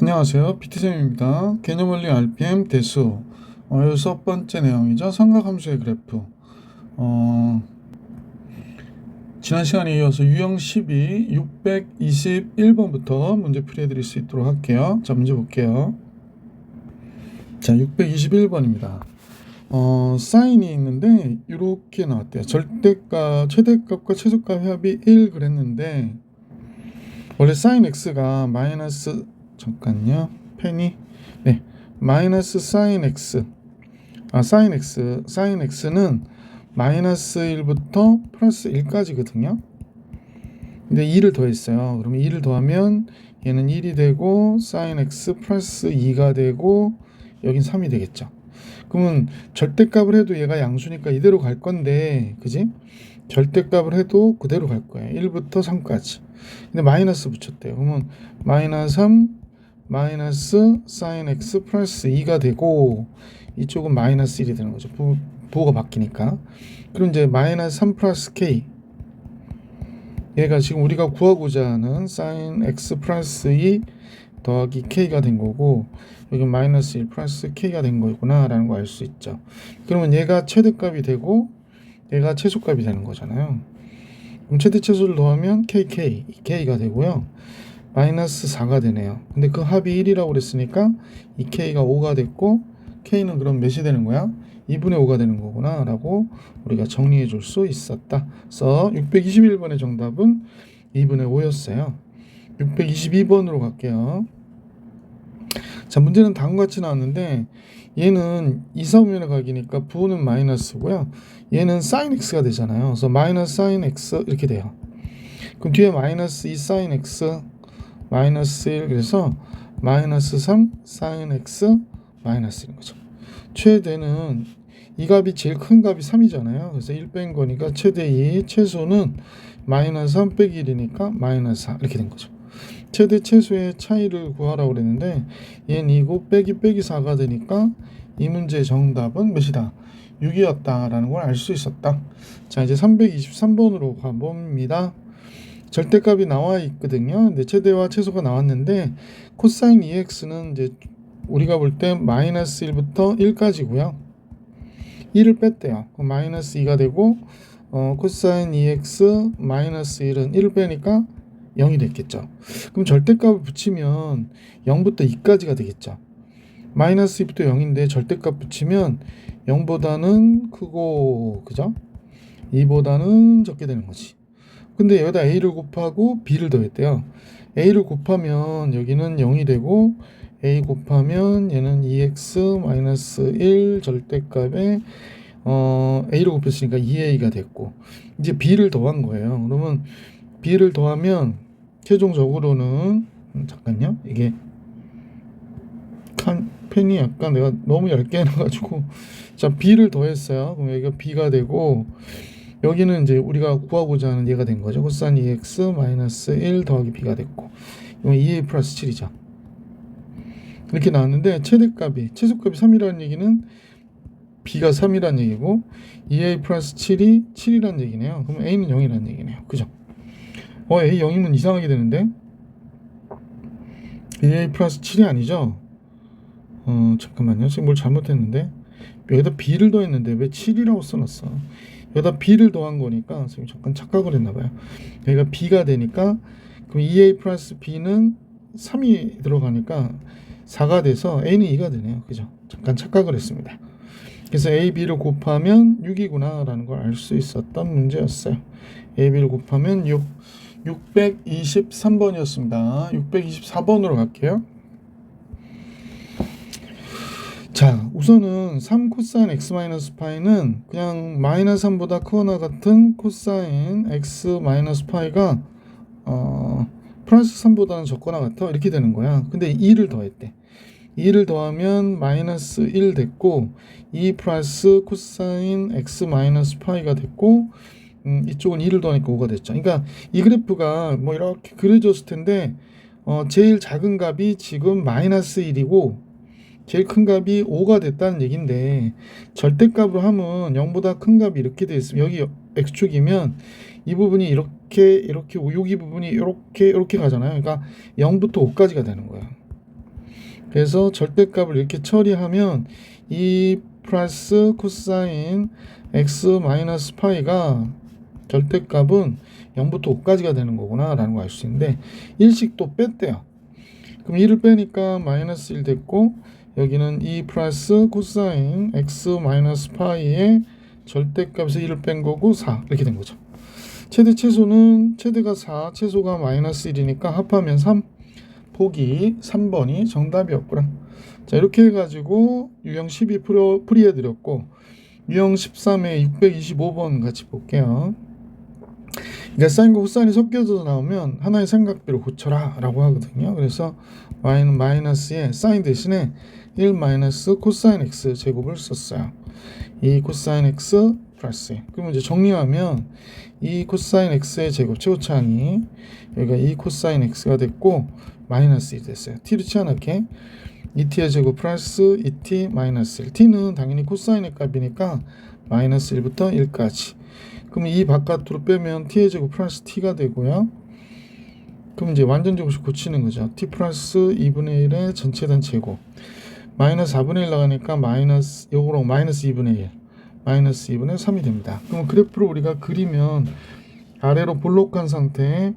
안녕하세요. PT쌤입니다. 개념원리 RPM 대수. 여기 첫 번째 내용이죠. 삼각함수의 그래프. 지난 시간에 이어서 유형 12, 621번부터 문제 풀이해 드릴 수 있도록 할게요. 자, 문제 볼게요. 자, 621번입니다. 사인이 있는데 이렇게 나왔대요. 절대값, 최대값과 최소값 합이 1 그랬는데 원래 사인 x가 마이너스, 잠깐요, 펜이, 네, 마이너스 사인 x, 사인 x는 마이너스 1부터 플러스 1까지거든요. 근데 2를 더했어요. 그러면 2를 더하면 얘는 1이 되고 사인 x 플러스 2가 되고 여긴 3이 되겠죠. 그러면 절대값을 해도 얘가 양수니까 이대로 갈 건데, 그지? 절대값을 해도 그대로 갈 거예요. 1부터 3까지. 근데 마이너스 붙였대요. 그러면 마이너스 3 마이너스 사인 x 플러스 2가 되고 이쪽은 마이너스 1이 되는 거죠. 부호가 바뀌니까. 그럼 이제 마이너스 3 플러스 k, 얘가 지금 우리가 구하고자 하는 사인 x 플러스 2 더하기 k가 된 거고, 여기 마이너스 1 플러스 k가 된 거구나 라는 거 알 수 있죠. 그러면 얘가 최대값이 되고 얘가 최소값이 되는 거잖아요. 그럼 최대 최소를 더하면 k가 되고요. 마이너스 4가 되네요. 근데 그 합이 1이라고 그랬으니까 이 k가 5가 됐고, k는 그럼 몇이 되는 거야? 2분의 5가 되는 거구나 라고 우리가 정리해 줄 수 있었다. 그래서 621번의 정답은 2분의 5였어요. 622번으로 갈게요. 자, 문제는 다음과 같이 나왔는데 얘는 이사오면의 각이니까 부호는 마이너스고요. 얘는 사인 x가 되잖아요. 그래서 마이너스 사인 x 이렇게 돼요. 그럼 뒤에 마이너스 2 사인 x 마이너스 1, 그래서 마이너스 3 사인 x 마이너스 1인 거죠. 최대는 이 값이 제일 큰 값이 3이잖아요. 그래서 1 뺀 거니까 최대 2, 최소는 마이너스 3 빼기 1이니까 마이너스 4 이렇게 된 거죠. 최대 최소의 차이를 구하라고 그랬는데 얘는 2고 빼기 4가 되니까 이 문제의 정답은 몇이다? 6이었다라는 걸 알 수 있었다. 자, 이제 323번으로 가봅니다. 절대값이 나와 있거든요. 근데 최대와 최소가 나왔는데 코사인 2x는 이제 우리가 볼 때 마이너스 1부터 1까지고요. 1을 뺐대요. 그럼 마이너스 2가 되고, 코사인 2x 마이너스 1은 1을 빼니까 0이 됐겠죠. 그럼 절대값을 붙이면 0부터 2까지가 되겠죠. 마이너스 2부터 0인데 절대값 붙이면 0보다는 크고, 그죠? 2보다는 적게 되는 거지. 근데 여기다 a를 곱하고 b를 더했대요. a를 곱하면 여기는 0이 되고, a 곱하면 얘는 2x-1 절대값에 a를 곱했으니까 2a가 됐고, 이제 b를 더한 거예요. 그러면 b를 더하면 최종적으로는, 잠깐요, 이게 펜이 약간 내가 너무 얇게 해놔가지고, 자, b를 더했어요. 그럼 여기가 b가 되고, 여기는 이제 우리가 구하고자 하는 얘가 된 거죠. 코사인 2x 마이너스 1 더하기 b가 됐고, 이건 2a 플러스 7이죠. 이렇게 나왔는데 최소값이 3이라는 얘기는 b가 3이라는 얘기고 2a 플러스 7이 7이라는 얘기네요. 그럼 a는 0이라는 얘기네요. 그죠? a 0이면 이상하게 되는데 2a 플러스 7이 아니죠? 잠깐만요. 지금 뭘 잘못했는데 여기다 b를 더했는데 왜 7이라고 써놨어? 여기다 b를 더한 거니까 지금 잠깐 착각을 했나봐요. 여기가 b가 되니까 그럼 2a 플러스 b는 3이 들어가니까 4가 돼서 a는 2가 되네요. 그죠? 잠깐 착각을 했습니다. 그래서 a, b를 곱하면 6이구나 라는 걸 알 수 있었던 문제였어요. a, b를 곱하면 6. 623번이었습니다. 624번으로 갈게요. 자, 우선은 3 코사인 x 마이너스 파이는 그냥 마이너스 3보다 크거나 같은 코사인 x 마이너스 파이가 플러스 3보다는 적거나 같아 이렇게 되는 거야. 근데 2를 더했대. 2를 더하면 마이너스 1 됐고 2 플러스 코사인 x 마이너스 파이가 됐고, 이쪽은 2를 더하니까 5가 됐죠. 그러니까 이 그래프가 뭐 이렇게 그려졌을 텐데 제일 작은 값이 지금 마이너스 1이고 제일 큰 값이 5가 됐다는 얘긴데, 절대값으로 하면 0보다 큰 값이 이렇게 돼 있으면 여기 x축이면 이 부분이 이렇게 여기 부분이 이렇게 가잖아요. 그러니까 0부터 5까지가 되는 거예요. 그래서 절대값을 이렇게 처리하면 이 플러스 코사인 x 마이너스 파이가 절대값은 0부터 5까지가 되는 거구나 라는 걸 알 수 있는데 1씩 또 뺐대요. 그럼 1을 빼니까 마이너스 1 됐고 여기는 2 플러스 코사인 x 마이너스 파이의 절대값에서 1을 뺀 거고 4 이렇게 된 거죠. 최대 최소는 최대가 4 최소가 마이너스 1이니까 합하면 3 보기 3번이 정답이었구나. 자 이렇게 해가지고 유형 12 풀이해드렸고 유형 13에 625번 같이 볼게요. 그러니까 사인과 코사인이 섞여서 나오면 하나의 삼각비로 고쳐라 라고 하거든요. 그래서 y는 마이너스에 사인 대신에 1 마이너스 코사인 x 제곱을 썼어요. 이 코사인 x 플러스 그러면 이제 정리하면 이 코사인 x의 제곱 최고차항이 여기가 이 코사인 x가 됐고 마이너스 1이 됐어요. t를 치환할게 2t의 제곱 플러스 2t 마이너스 1 t는 당연히 코사인의 값이니까 마이너스 1부터 1까지 그럼 이 바깥으로 빼면 t의 제곱 플러스 t가 되고요. 그럼 이제 완전 제곱식 고치는 거죠. t 플러스 2분의 1의 전체단 제곱 마이너스 4분의 1 나가니까 마이너스 요거로 마이너스 2분의 1 마이너스 2분의 3이 됩니다. 그럼 그래프로 우리가 그리면 아래로 볼록한 상태에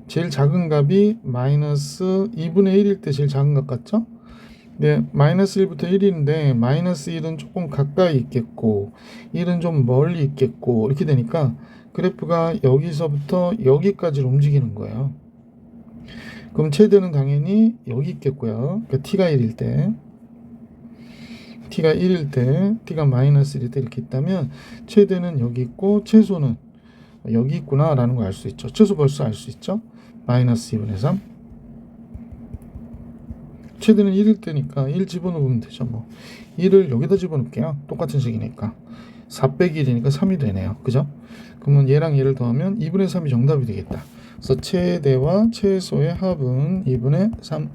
제일 작은 값이 마이너스 2분의 1일 때 제일 작은 값 같죠? 네, 마이너스 1부터 1인데 마이너스 1은 조금 가까이 있겠고 1은 좀 멀리 있겠고 이렇게 되니까 그래프가 여기서부터 여기까지로 움직이는 거예요. 그럼 최대는 당연히 여기 있겠고요. 그러니까 t가 1일 때 t가 1일 때 t가 마이너스 1일 때 이렇게 있다면 최대는 여기 있고 최소는 여기 있구나 라는 걸 알 수 있죠. 최소 벌써 알 수 있죠. 마이너스 2분의 3 최대는 1일 때니까 1 집어넣으면 되죠. 뭐 1을 여기다 집어넣을게요. 똑같은 식이니까 4 빼기 1이니까 3이 되네요. 그죠? 그러면 얘랑 얘를 더하면 2분의 3이 정답이 되겠다. 그래서 최대와 최소의 합은 2분의 3.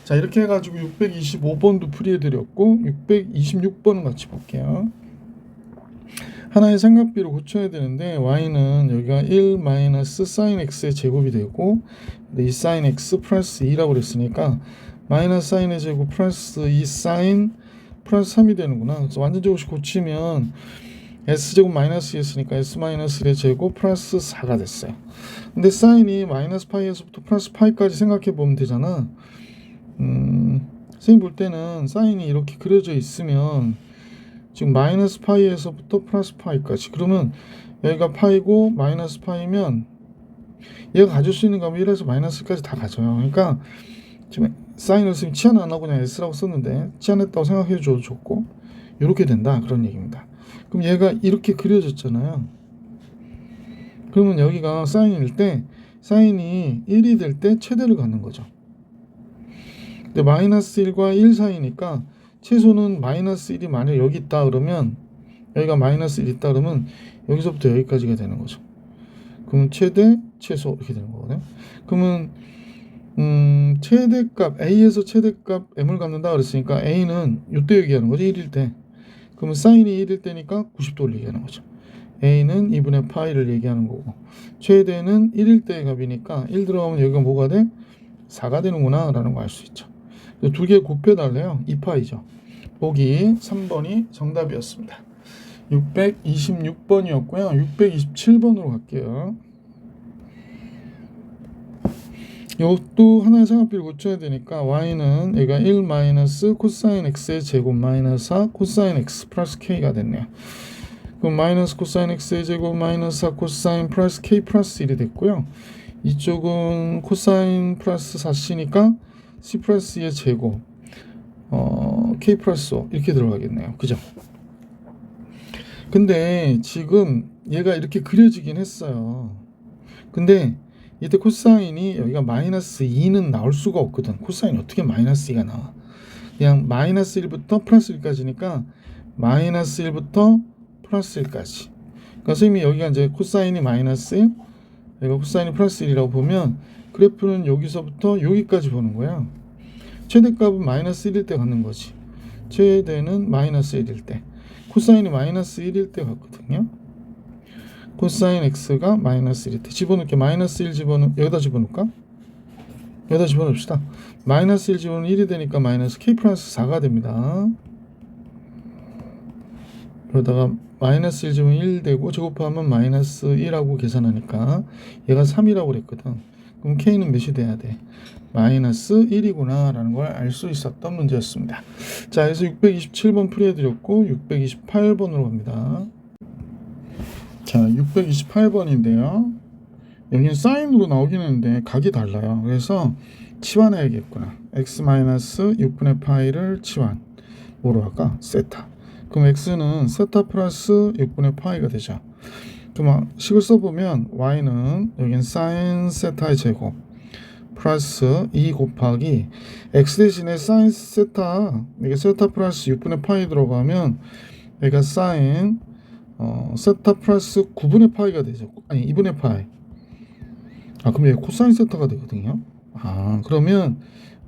자 이렇게 해가지고 625번도 풀이해드렸고 626번은 같이 볼게요. 하나의 삼각비로 고쳐야 되는데 y는 여기가 1 마이너스 사인 x의 제곱이 되고 이 사인 x 플러스 2라고 그랬으니까 마이너스 사인의 제곱 플러스 2 사인 플러스 3이 되는구나. 그래서 완전 제곱식 고치면 s제곱 마이너스 2였으니까 s 마이너스 1의 제곱 플러스 4가 됐어요. 근데 사인이 마이너스 파이에서부터 플러스 파이까지 생각해 보면 되잖아. 선생님 볼 때는 사인이 이렇게 그려져 있으면 지금 마이너스 파이에서부터 플러스 파이까지 그러면 여기가 파이고 마이너스 파이면 얘가 가질 수 있는 값이 1에서 마이너스까지 다 가져요. 그러니까 지금 사인을 쓰면 치환 안 하고 그냥 s라고 썼는데 치환했다고 생각해 줘도 좋고 이렇게 된다 그런 얘기입니다. 그럼 얘가 이렇게 그려졌잖아요. 그러면 여기가 사인일 때 사인이 1이 될 때 최대를 갖는 거죠. 근데 마이너스 1과 1 사이니까 최소는 마이너스 1이 만약 여기 있다 그러면 여기가 마이너스 1 있다 그러면 여기서부터 여기까지가 되는 거죠. 그러면 최대, 최소 이렇게 되는 거거든요. 그러면 최대값 A에서 최대값 M을 갖는다 그랬으니까 A는 이때 얘기하는 거죠. 1일 때. 그러면 사인이 1일 때니까 90도를 얘기하는 거죠. A는 2분의 파이를 얘기하는 거고 최대는 1일 때의 값이니까 1 들어가면 여기가 뭐가 돼? 4가 되는구나 라는 거 알 수 있죠. 두 개 곱해달래요. 2파이죠. 보기 3번이 정답이었습니다. 626번이었고요. 627번으로 갈게요. 이것도 하나의 삼각비를 고쳐야 되니까 y는 얘가 1 마이너스 코사인 x의 제곱 마이너스 4 코사인 x 플러스 k가 됐네요. 그럼 마이너스 코사인 x의 제곱 마이너스 4 코사인 플러스 k 플러스 1이 됐고요. 이쪽은 코사인 플러스 4c니까 c 플러스 2의 제곱 k 플러스 5 이렇게 들어가겠네요. 그죠? 근데 지금 얘가 이렇게 그려지긴 했어요. 근데 이때 코사인이 여기가 마이너스 2는 나올 수가 없거든. 코사인이 어떻게 마이너스 2가 나와? 그냥 마이너스 1부터 플러스 1까지니까 마이너스 1부터 플러스 1까지. 그러니까 선생님이 여기가 이제 코사인이 마이너스 1, 여기가 코사인이 플러스 1이라고 보면 그래프는 여기서부터 여기까지 보는 거야. 최대값은 마이너스 1일 때 갖는 거지. 최대는 마이너스 1일 때. 코사인이 마이너스 1일 때 같거든요. 코사인 x가 마이너스 1일 때 집어넣을게. 마이너스 1 여기다 집어넣을까? 여기다 집어넣읍시다. 마이너스 1 집어넣으면 1이 되니까 마이너스 k 플러스 4가 됩니다. 그러다가 마이너스 1 집으면 1 되고 제곱하면 마이너스 1하고 계산하니까 얘가 3이라고 그랬거든. 그럼 k는 몇이 돼야 돼? 마이너스 1이구나 라는 걸 알 수 있었던 문제였습니다. 자, 그래서 627번 풀이해드렸고 628번으로 갑니다. 자, 628번인데요. 여기는 사인으로 나오긴 했는데 각이 달라요. 그래서 치환해야겠구나. x-6분의 파이를 치환. 뭐로 할까? 세타. 그럼 x는 세타 플러스 6분의 파이가 되죠. 그럼 식을 써보면 y는 여긴 사인 세타의 제곱 플러스 2 곱하기 x 대신에 사인 세타, 이게 세타 플러스 6분의 파이 들어가면 얘가 사인 세타 플러스 9분의 파이가 되죠. 아니 2분의 파이. 그럼 얘 코사인 세타가 되거든요. 그러면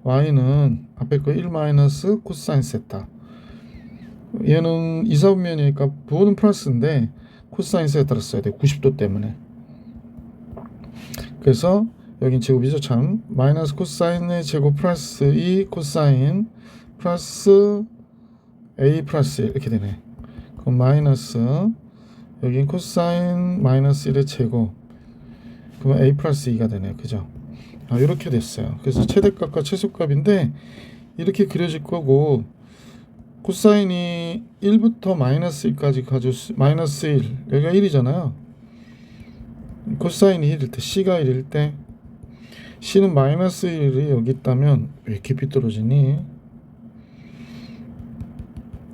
y는 앞에 거 1 마이너스 코사인 세타. 얘는 이사분면이니까 부호는 플러스인데 코사인 세타를 써야 돼. 90도 때문에. 그래서 여긴 제곱이죠. 참. 마이너스 코사인의 제곱 플러스 2 코사인 플러스 a 플러스 1 이렇게 되네. 그럼 마이너스 여긴 코사인 마이너스 1의 제곱, 그러면 a 플러스 2가 되네요. 그죠? 이렇게 됐어요. 그래서 최대값과 최소값인데 이렇게 그려질 거고, 코사인이 1부터 마이너스 1까지 마이너스 1, 여기가 1이잖아요. 코사인이 1일 때, c가 1일 때, c는 마이너스 1이 여기 있다면 왜 이렇게 삐뚤어지니?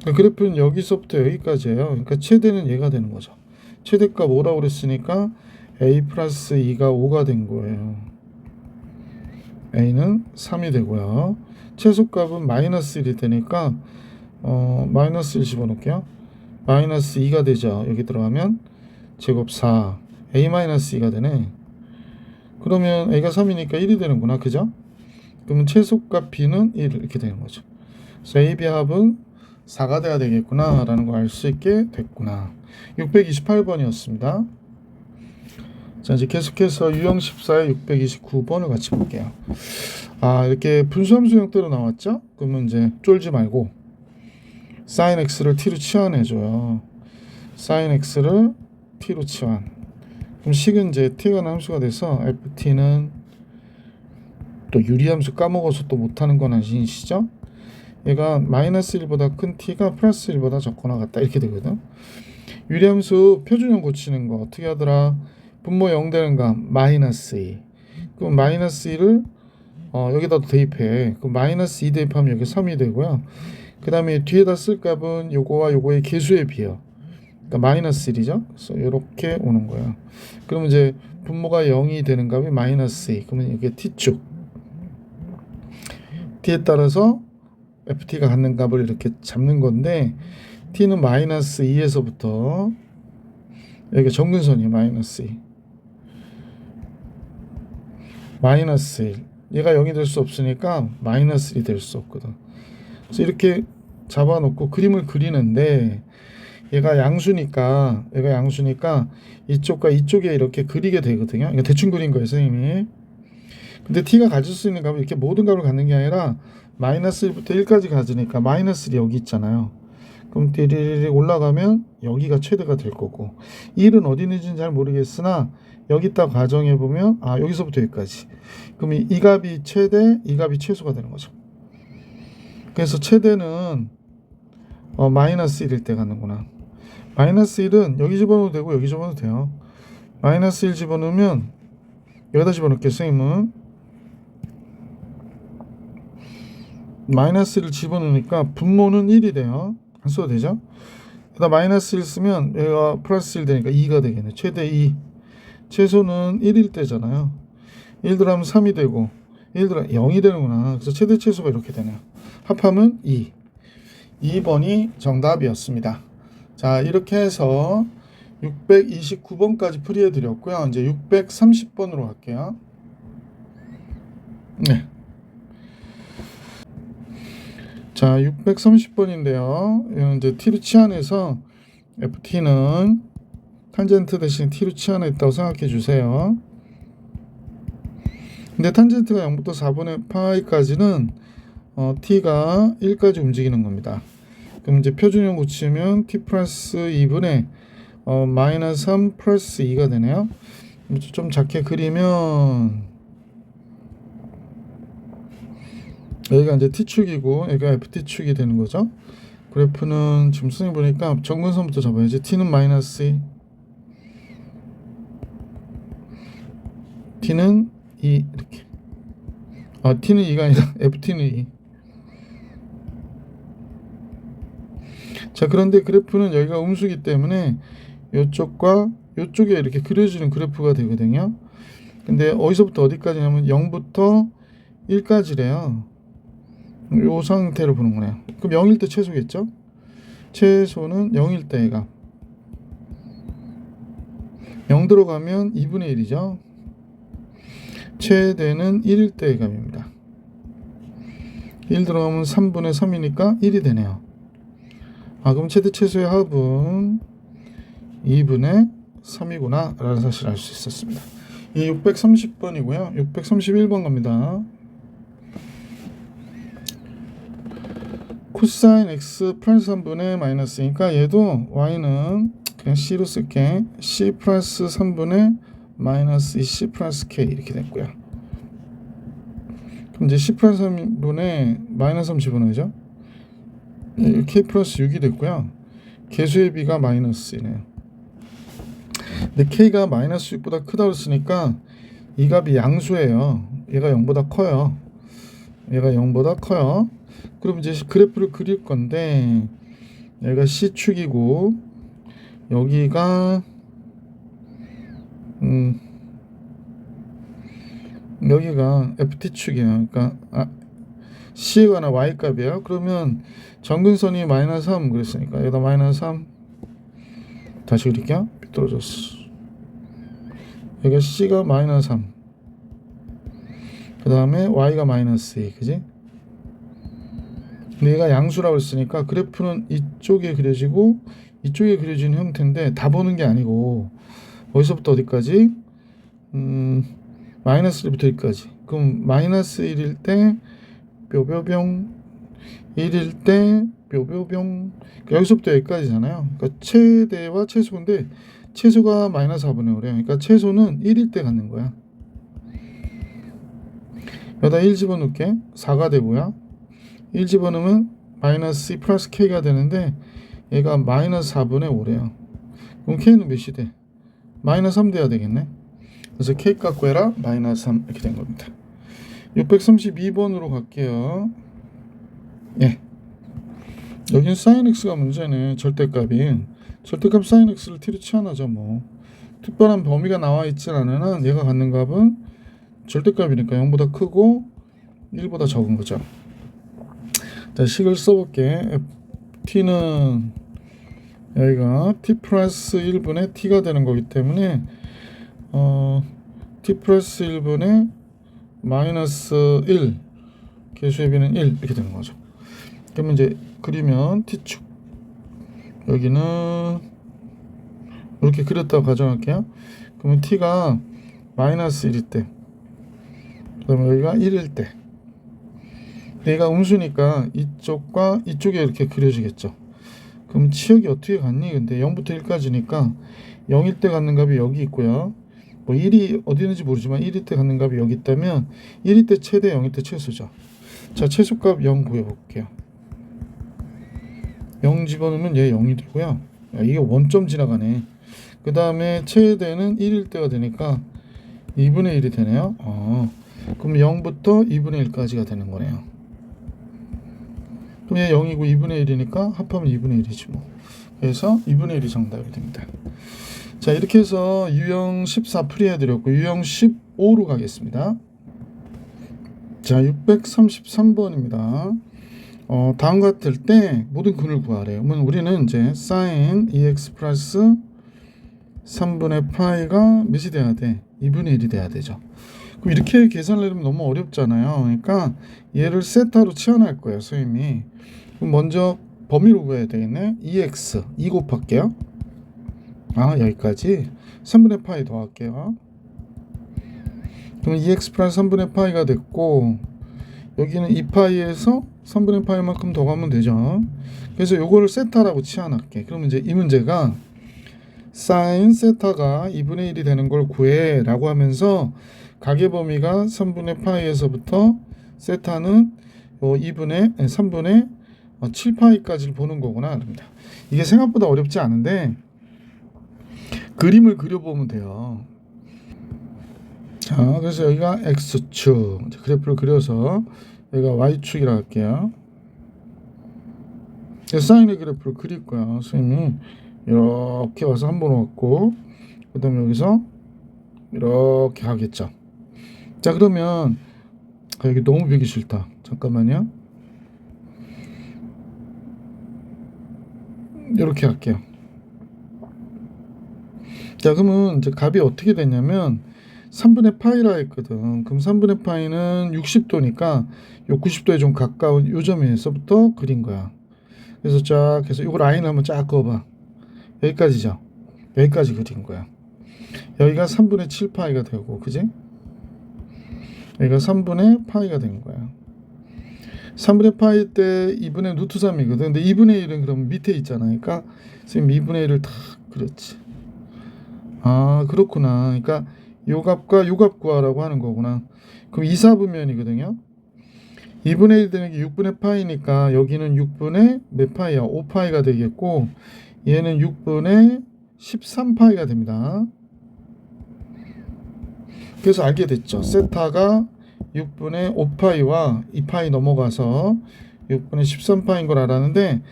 그래프는 여기서부터 여기까지예요. 그러니까 최대는 얘가 되는 거죠. 최대값 5라고 그랬으니까 a 플러스 2가 5가 된 거예요. a는 3이 되고요. 최소값은 마이너스 1이 되니까 마이너스 1 집어넣을게요. 마이너스 2가 되죠. 여기 들어가면 제곱 4 a 마이너스 2가 되네. 그러면 a가 3이니까 1이 되는구나. 그죠? 그러면 최소값 b는 1 이렇게 되는 거죠. 그래서 a, b 합은 4가 돼야 되겠구나 라는 걸 알 수 있게 됐구나. 628번이었습니다. 자, 이제 계속해서 유형 14의 629번을 같이 볼게요. 이렇게 분수함수 형태로 나왔죠? 그러면 이제 쫄지 말고 sin x를 t로 치환해줘요. sin x를 t로 치환. 그럼 식은 이제 t가 는 함수가 돼서 ft는 또 유리함수 까먹어서 또 못하는 건 아니시죠? 얘가 마이너스 1보다 큰 t가 플러스 1보다 적거나 같다 이렇게 되거든. 유리함수 표준형 고치는 거 어떻게 하더라? 분모 0 되는 값 마이너스 2. 그럼 마이너스 2를 여기다 대입해. 그럼 마이너스 2 대입하면 여기 3이 되고요. 그 다음에 뒤에다 쓸 값은 요거와 요거의 개수에 비해요. 그러니까 마이너스 1이죠. 그래서 이렇게 오는 거예요. 그러면 이제 분모가 0이 되는 값이 마이너스 2. 그러면 이게 t축. t에 따라서 ft가 갖는 값을 이렇게 잡는 건데, t는 마이너스 2에서부터 여기가 정근선이에요. 마이너스 2. 마이너스 1. 얘가 0이 될 수 없으니까 마이너스 1이 될 수 없거든. 그래서 이렇게 잡아놓고 그림을 그리는데, 얘가 양수니까 이쪽과 이쪽에 이렇게 그리게 되거든요. 이거 대충 그린 거예요, 선생님이. 근데 t가 가질 수 있는 값은 이렇게 모든 값을 갖는 게 아니라 마이너스 1부터 1까지 가지니까 마이너스 1이 여기 있잖아요. 그럼 띠리리리 올라가면 여기가 최대가 될 거고, 1은 어디 있는지는 잘 모르겠으나 여기 딱 가정해보면 여기서부터 여기까지. 그럼 이 값이 최대, 이 값이 최소가 되는 거죠. 그래서 최대는 마이너스 1일 때 갖는구나. 마이너스 1은 여기 집어넣어도 되고 여기 집어넣어도 돼요. 마이너스 1 집어넣으면 여기다 집어넣을게요. 선생님은 마이너스 1을 집어넣으니까 분모는 1이 돼요. 안 써도 되죠? 그다음 마이너스 1 쓰면 얘가 플러스 1 되니까 2가 되겠네. 최대 2. 최소는 1일 때잖아요. 1 들어가면 3이 되고 1 들어가면 0이 되는구나. 그래서 최대 최소가 이렇게 되네요. 합하면 2. 2번이 정답이었습니다. 자, 이렇게 해서 629번까지 풀이해 드렸고요. 이제 630번으로 갈게요. 네. 자, 630번인데요. 이제 t로 치환해서 ft는 탄젠트 대신 t로 치환했다고 생각해 주세요. 근데 탄젠트가 0부터 4분의 파이까지는 t가 1까지 움직이는 겁니다. 그럼 이제 표준형 고치면 t 플러스 2분의 마이너스 3 플러스 2가 되네요. 좀 작게 그리면 여기가 이제 t축이고 여기가 ft축이 되는 거죠. 그래프는 지금 선생님 보니까 정근선부터 잡아야지. t는 마이너스 2, t는 2 이렇게. t는 2가 아니라 ft는 2. 자, 그런데 그래프는 여기가 음수기 때문에 이쪽과 이쪽에 이렇게 그려지는 그래프가 되거든요. 근데 어디서부터 어디까지냐면 0부터 1까지래요. 이 상태로 보는 거네요. 그럼 0일 때 최소겠죠? 최소는 0일 때가 0 들어가면 2분의 1이죠. 최대는 1일 때의 값입니다. 1 들어가면 3분의 3이니까 1이 되네요. 그럼 최대 최소의 합은 2분의 3이구나 라는 사실을 알 수 있었습니다. 이 630번이고요. 631번 갑니다. 코사인 x 플러스 3분의 마이너스니까 얘도 y는 그냥 c로 쓸게. c 플러스 3분의 마이너스 c 플러스 k 이렇게 됐고요. 그럼 이제 c 플러스 3분의 마이너스 3 집어넣죠. k 플러스 6이 됐고요. 개수의 비가 마이너스이네요. 근데 k가 마이너스 6보다 크다고 했으니까 이 값이 양수예요. 얘가 0보다 커요. 얘가 0보다 커요. 그럼 이제 그래프를 그릴 건데 얘가 C축이고 여기가 여기가 FT축이에요. 그러니까 C에 관한 Y값이에요. 그러면 정근선이 마이너스 3 그랬으니까 여기다 마이너스 3 다시 그릴게요. 삐뚤어졌어. 여기가 C가 마이너스 3 그 다음에 Y가 마이너스 2 그지? 근데 얘가 양수라고 했으니까 그래프는 이쪽에 그려지고 이쪽에 그려지는 형태인데 다 보는 게 아니고 어디서부터 어디까지? 마이너스 1부터 1까지. 그럼 마이너스 1일 때 뿅뿅뿅 1일 때 뿅뿅뿅 여기서부터 여기까지잖아요. 그러니까 최대와 최소인데 최소가 마이너스 4분의 5래요. 그러니까 최소는 1일 때 갖는 거야. 여기다 1 집어넣을게. 4가 되고요. 1 집어넣으면 마이너스 2 플러스 k가 되는데 얘가 마이너스 4분의 5래요. 그럼 k는 몇이 돼? 마이너스 3 돼야 되겠네. 그래서 k 값 구해라 마이너스 3 이렇게 된 겁니다. 632번으로 갈게요. 예. 여긴 sin x가 문제네. 절대값이. 절대값 sin x를 t로 치환하죠 뭐. 특별한 범위가 나와 있지 않은 한 얘가 갖는 값은 절대값이니까 0보다 크고 1보다 적은 거죠. 자, 식을 써볼게. t는 여기가 t 플러스 1분의 t가 되는 거기 때문에 t 플러스 1분의 마이너스 1 개수의 비는 1 이렇게 되는 거죠. 그러면 이제 그리면 t축 여기는 이렇게 그렸다고 가정할게요. 그러면 t가 마이너스 1일 때 그러면 여기가 1일 때 얘가 음수니까 이쪽과 이쪽에 이렇게 그려지겠죠. 그럼 치역이 어떻게 갖니? 근데 0부터 1까지니까 0일 때 갖는 값이 여기 있고요. 뭐 1이 어디 있는지 모르지만 1일 때 갖는 값이 여기 있다면 1일 때 최대 0일 때 최소죠. 자, 최소값 0 구해볼게요. 0 집어넣으면 얘 0이 되고요. 이게 원점 지나가네. 그 다음에 최대는 1일 때가 되니까 2분의 1이 되네요. 그럼 0부터 2분의 1까지가 되는 거네요. 그럼 얘 0이고 2분의 1이니까 합하면 2분의 1이지 뭐. 그래서 2분의 1이 정답이 됩니다. 자, 이렇게 해서 유형 14 풀이해드렸고 유형 15로 가겠습니다. 자, 633번입니다. 다음 같을 때 모든 근을 구하래요. 그러면 우리는 이제 sin EX 플러스 3분의 파이가 몇이 돼야 돼? 2분의 1이 돼야 되죠. 그럼 이렇게 계산을 해보면 너무 어렵잖아요. 그러니까 얘를 세타로 치환할 거예요, 선생님이. 그럼 먼저 범위로 구해야 되겠네. EX 2 곱할게요. 여기까지 3분의 파이 더할게요. 그럼 그럼 2x 플러스 3분의 파이가 됐고 여기는 2파이에서 3분의 파이만큼 더 가면 되죠. 그래서 요거를 세타라고 치환할게. 그러면 이제 이 문제가 사인 세타가 2분의 1이 되는 걸 구해 라고 하면서 가계 범위가 3분의 파이에서부터 세타는 3분의 7파이까지를 보는 거구나. 그럽니다. 이게 생각보다 어렵지 않은데 그림을 그려보면 돼요. 자, 그래서 여기가 X축 그래프를 그려서 여기가 Y축이라고 할게요. 사인의 그래프를 그릴 거야. 선생님이 이렇게 와서 한 번 왔고 그 다음에 여기서 이렇게 가겠죠. 자, 그러면 여기 너무 보기 싫다. 잠깐만요. 이렇게 할게요. 자, 그러면 이제 값이 어떻게 되냐면 3분의 파이라 했거든. 그럼 3분의 파이는 60도니까 요 90도에 좀 가까운 요 점에서부터 그린 거야. 그래서 쫙 해서 이거 라인을 한번 쫙 그어봐. 여기까지죠. 여기까지 그린 거야. 여기가 3분의 7 파이가 되고, 그지? 여기가 3분의 파이가 된 거야. 3분의 파이 때 2분의 루트 3이거든. 근데 2분의 1은 그럼 밑에 있잖아. 그러니까 선생님 2분의 1을 다 그렸지. 아, 그렇구나. 그러니까 요 값과 요 값 구하라고 하는 거구나. 그럼 2, 4분면이거든요. 2분의 1 되는 게 6분의 파이니까 여기는 6분의 몇 파이야? 5파이가 되겠고 얘는 6분의 13파이가 됩니다. 그래서 알게 됐죠. 세타가 6분의 5파이와 2파이 넘어가서 6분의 13파인 걸 알았는데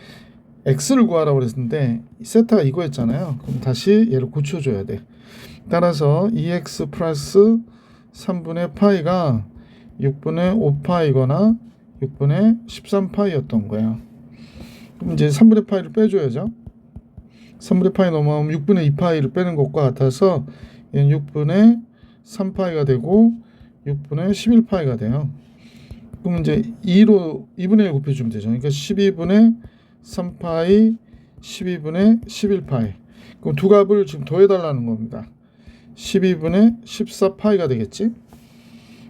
x를 구하라고 그랬는데 세타가 이거였잖아요. 그럼 다시 얘를 고쳐줘야 돼. 따라서 2x 플러스 3분의 파이가 6분의 5파이거나 6분의 13파이였던 거예요. 그럼 이제 3분의 파이를 빼줘야죠. 3분의 파이 넘어가면 6분의 2파이를 빼는 것과 같아서 얘는 6분의 3파이가 되고 6분의 11파이가 돼요. 그럼 이제 2로 2분의 1 곱해주면 되죠. 그러니까 12분의 3파이 12분의 11파이. 그럼 두 값을 지금 더해달라는 겁니다. 12분의 14파이가 되겠지.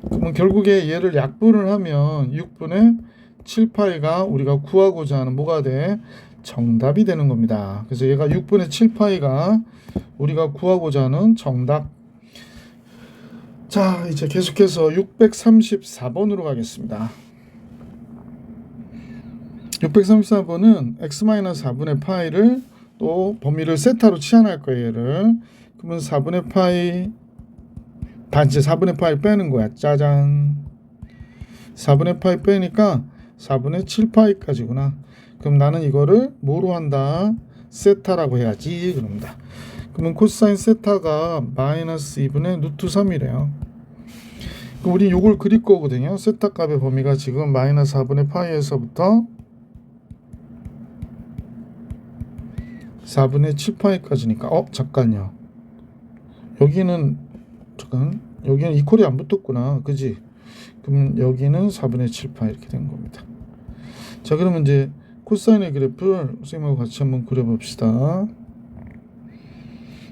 그러면 결국에 얘를 약분을 하면 6분의 7파이가 우리가 구하고자 하는 뭐가 돼? 정답이 되는 겁니다. 그래서 얘가 6분의 7파이가 우리가 구하고자 하는 정답. 자, 이제 계속해서 634번으로 가겠습니다. 634번은 x-4분의 파이를 또 범위를 세타로 치환할 거예요. 얘를. 그러면 4분의 파이 단지 4분의 파이 빼는 거야. 짜잔. 4분의 파이 빼니까 4분의 7파이까지구나. 그럼 나는 이거를 뭐로 한다? 세타라고 해야지. 그럽니다. 그러면 코사인 세타가 마이너스 2분의 루트 3이래요. 그럼 우리 요걸 그릴 거거든요. 세타 값의 범위가 지금 마이너스 4분의 파이에서부터 4분의 7파이까지니까 잠깐요. 여기는 이퀄이 안 붙었구나. 그지? 그럼 여기는 4분의 7파 이렇게 된 겁니다. 자, 그러면 이제 코사인의 그래프를 선생님하고 같이 한번 그려봅시다.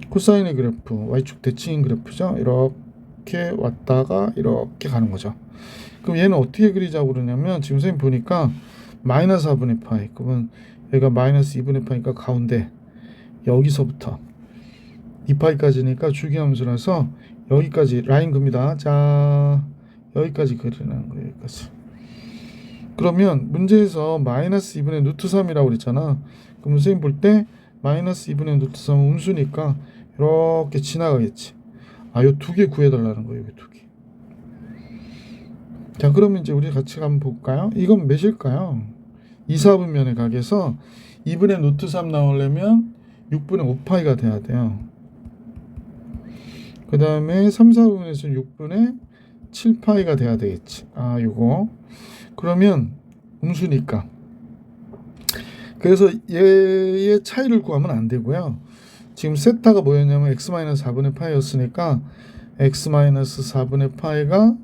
코사인의 그래프, y축 대칭인 그래프죠. 이렇게 왔다가 이렇게 가는 거죠. 그럼 얘는 어떻게 그리자고 그러냐면 지금 선생님 보니까 마이너스 4분의 파이. 그러면 여기가 마이너스 2분의 파이니까 가운데 여기서부터 2파이까지니까 주기함수라서 여기까지 라인 그립니다. 자, 여기까지 그리는 거예요. 여기까지. 그러면 문제에서 마이너스 2분의 루트 3이라고 그랬잖아. 그럼 선생님 볼 때 마이너스 2분의 루트 3은 음수니까 이렇게 지나가겠지. 요 두 개 구해달라는 거예요. 두 개. 자, 그러면 이제 우리 같이 한번 볼까요? 이건 몇일까요? 2, 4분면의 각에서 2분의 루트 3 나오려면 6분의 5파이가 돼야 돼요. 그 다음에 3, 4분에서는 6분의 7파이가 돼야 되겠지. 요거. 그러면 음수니까. 그래서 얘의 차이를 구하면 안 되고요. 지금 세타가 뭐였냐면 x-4분의 파이였으니까 x-4분의 파이가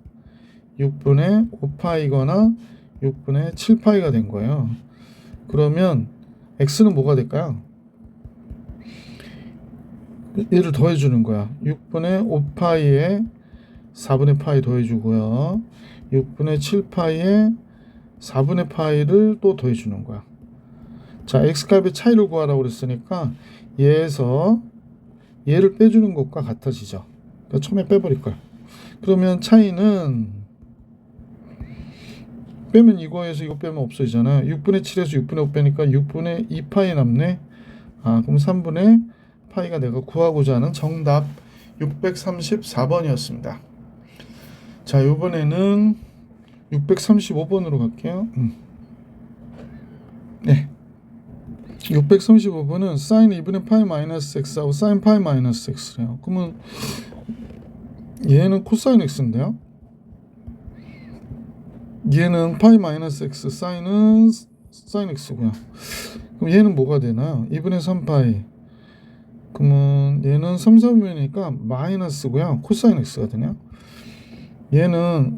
6분의 5파이거나 6분의 7파이가 된 거예요. 그러면 x는 뭐가 될까요? 얘를 더해주는 거야. 6분의 5파이에 4분의 파이 더해주고요. 6분의 7파이에 4분의 파이를 또 더해주는 거야. 자, x값의 차이를 구하라고 그랬으니까 얘에서 얘를 빼주는 것과 같아지죠. 그러니까 처음에 빼버릴 거야. 그러면 차이는 빼면 이거에서 이거 빼면 없어지잖아. 6분의 7에서 6분의 5 빼니까 6분의 2파이 남네. 그럼 3분의 파이가 내가 구하고자 하는 정답 634번이었습니다. 자, 이번에는 635번으로 갈게요. 네. 635번은 sin 2분의 파이 마이너스 x하고 sin 파이 마이너스 x래요. 그러면 얘는 코사인 x인데요. 얘는 파이 마이너스 x, 사인은 사인 x고요. 그럼 얘는 뭐가 되나요? 2분의 3파이. 그러면 얘는 3, 4분면이니까 마이너스고요. 코사인 x가 되네요. 얘는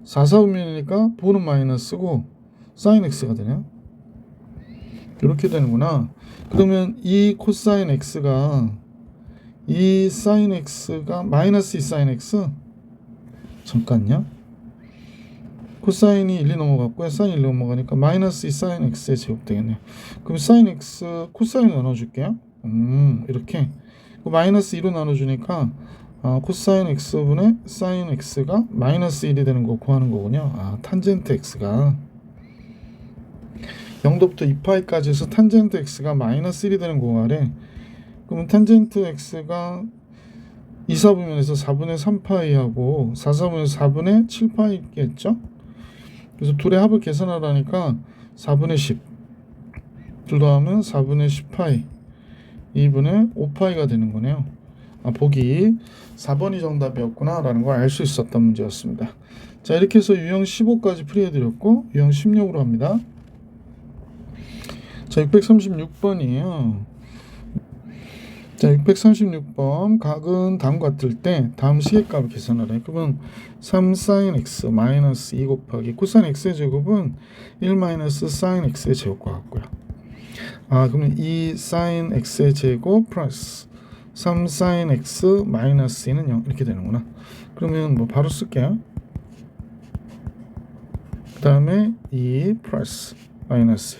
4, 4분면이니까 보는 마이너스고 사인 x가 되네요. 이렇게 되는구나. 그러면 이 코사인 x가 이 사인 x가 마이너스 2 사인 x? 잠깐요. 코사인이 1이 넘어갔고요. 사인 1이 넘어가니까 마이너스 2 사인 x의 제곱 되겠네요. 그럼 사인 x 코사인 나눠줄게요. 이렇게 마이너스 2로 나눠주니까 코사인 x분의 사인 x가 마이너스 1이 되는 거 구하는 거군요. 탄젠트 x가 0도부터 2파이까지 해서 탄젠트 x가 마이너스 1이 되는 거 구하래. 그러면 탄젠트 x가 2, 4분면에서 4분의 3파이하고 4, 4분면에서 4분의 7파이겠죠? 그래서 둘의 합을 계산하라니까 4분의 10 둘 더하면 4분의 10파이 2분의 5파이가 되는 거네요. 보기 4번이 정답이었구나 라는 걸 알 수 있었던 문제였습니다. 자, 이렇게 해서 유형 15까지 풀이해드렸고 유형 16으로 합니다. 자, 636번이에요. 자, 636번 각은 다음과 같을 때 다음 시계값을 계산하라. 그러면 3 sin x 마이너스 2 곱하기 코사인 x의 제곱은 1 마이너스 sin x의 제곱과 같고요. 그러면 2 sin x의 제곱 플러스 3 sin x 마이너스 2는 0 이렇게 되는구나. 그러면 뭐 바로 쓸게요. 그 다음에 2 플러스 마이너스.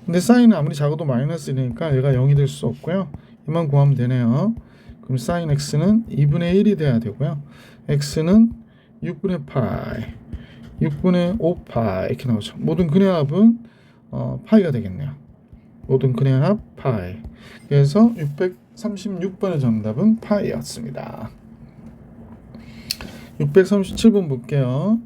근데 사인은 아무리 작아도 마이너스 1이니까 얘가 0이 될 수 없고요. 이만 구하면 되네요. 그럼 sin x는 2분의 1이 돼야 되고요. x는 6분의 파이, 6분의 5파이 이렇게 나오죠. 모든 근의 합은 파이가 되겠네요. 모든 근의 합 파이. 그래서 636번의 정답은 파이였습니다. 637번 볼게요.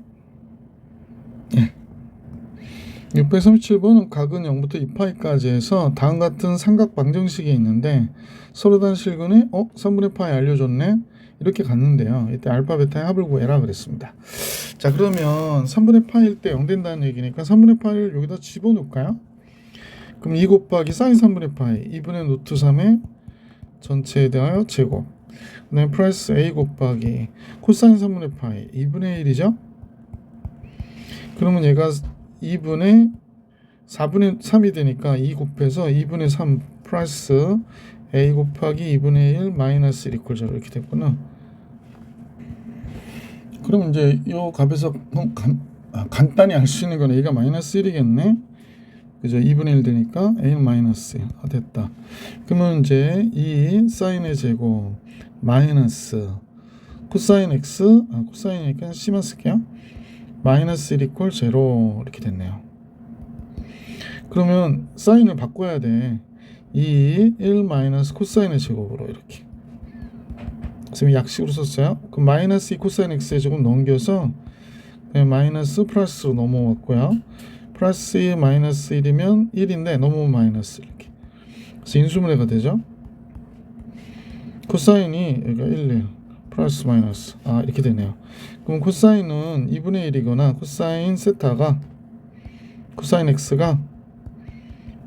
637번은 각은 0부터 2파이까지 해서 다음 같은 삼각 방정식이 있는데 서로 단 실근에 3분의 파이 알려줬네 이렇게 갔는데요. 이때 알파 베타의 합을 구해라 그랬습니다. 자, 그러면 3분의 파이일 때 0 된다는 얘기니까 3분의 파이를 여기다 집어넣을까요? 그럼 2 곱하기 사인 3분의 파이 2분의 루트 3의 전체에 대하여 제곱, 그 다음에 플러스 a 곱하기 코사인 3분의 파이 2분의 1이죠. 그러면 얘가 2분의 4분의 3이 되니까 2 곱해서 2분의 3 플러스 a 곱하기 2분의 1 마이너스 1 이퀄 0 이렇게 됐구나. 그럼 이제 이 값에서 간단히 알 수 있는 건 a가 마이너스 1이겠네. 그죠? 2분의 1 되니까 a는 마이너스 1. 됐다. 그러면 이제 이 사인의 제곱 마이너스 코사인 x 코사인이니까 c만 쓸게요. 마이너스 1 이퀄 0 이렇게 됐네요. 그러면 사인을 바꿔야 돼. 2, 1 마이너스 코사인의 제곱으로 이렇게. 선생님이 약식으로 썼어요. 그럼 마이너스 2 코사인 x의 제곱 넘겨서 그냥 마이너스 플러스로 넘어왔고요. 플러스 2 마이너스 1이면 1인데 넘어오면 마이너스 이렇게. 그래서 인수분해가 되죠. 코사인이 여기가 1, 1 플러스 마이너스 이렇게 되네요. 그럼 코사인은 2분의 1이거나 코사인 세타가 코사인 x가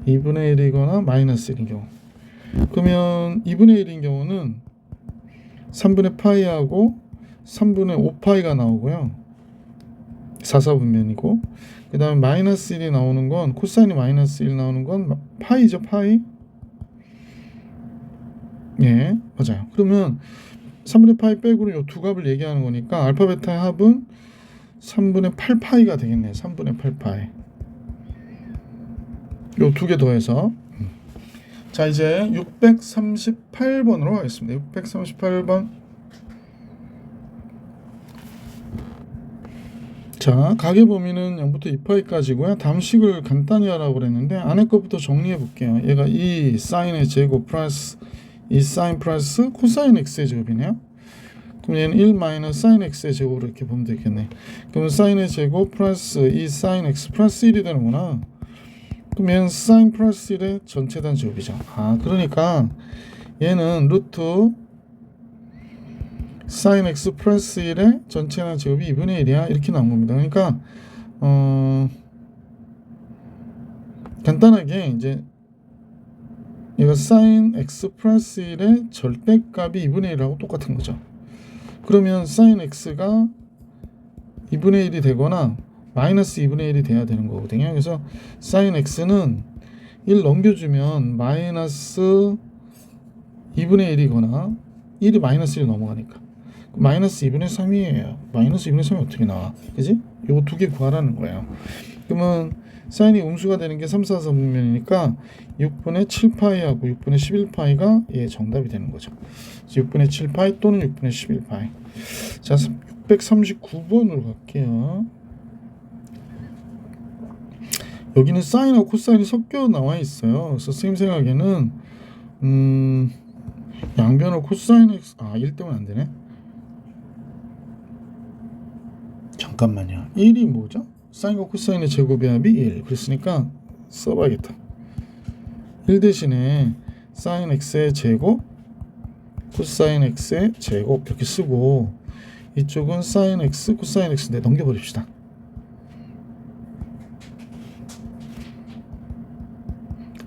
2분의 1이거나 마이너스 1인 경우, 그러면 2분의 1인 경우는 3분의 파이하고 3분의 5파이가 나오고요. 4, 4분면이고 그 다음에 마이너스 1이 나오는 건 코사인이 마이너스 1 나오는 건 파이죠. 파이. 예, 맞아요. 그러면 3분의 파이 빼고는 요 두 값을 얘기하는 거니까 알파 베타의 합은 3분의 8파이가 되겠네요. 3분의 8파이. 요 두 개 더해서. 자, 이제 638번으로 가겠습니다. 638번. 자, 가계 범위는 0부터 2파이까지고요. 다음 식을 간단히 하라고 그랬는데 안에 것부터 정리해 볼게요. 얘가 이 사인의 제곱 플러스 이 사인 플러스 코사인 x의 제곱이네요. 그럼 얘는 1 마이너스 사인 x의 제곱으로 이렇게 보면 되겠네. 그러면 사인의 제곱 플러스 이 사인 x 플러스 1이 되는구나. 그럼 얘는 사인 플러스 1의 전체단 제곱이죠. 아, 그러니까 얘는 루트 사인 x 플러스 1의 전체단 제곱이 2분의 1이야. 이렇게 나온 겁니다. 그러니까 간단하게 이제 얘가 사인 x 플러스 1의 절대값이 2분의 1하고 똑같은 거죠. 그러면 사인 x가 2분의 1이 되거나 마이너스 2분의 1이 돼야 되는 거거든요. 그래서 사인 x는 1 넘겨주면 마이너스 2분의 1이거나 1이 마이너스 1 넘어가니까 마이너스 2분의 3이에요. 마이너스 2분의 3이 어떻게 나와? 그지? 요거 두 개 구하라는 거예요. 그러면 사인이 음수가 되는 게 3, 4, 4분면이니까 6분의 7파이하고 6분의 11파이가 예, 정답이 되는 거죠. 6분의 7파이 또는 6분의 11파이. 자, 639번으로 갈게요. 여기는 사인하고 코사인이 섞여 나와 있어요. 그래서 선생님 생각에는 양변을 코사인 x 1 때문에 안 되네. 잠깐만요. 1이 뭐죠? 사인과 코사인의 제곱의 합이 1. 그랬으니까 써봐야겠다. 1 대신에 사인 x의 제곱, 코사인 x의 제곱 이렇게 쓰고 이쪽은 사인 x, 코사인 x인데 넘겨버립시다.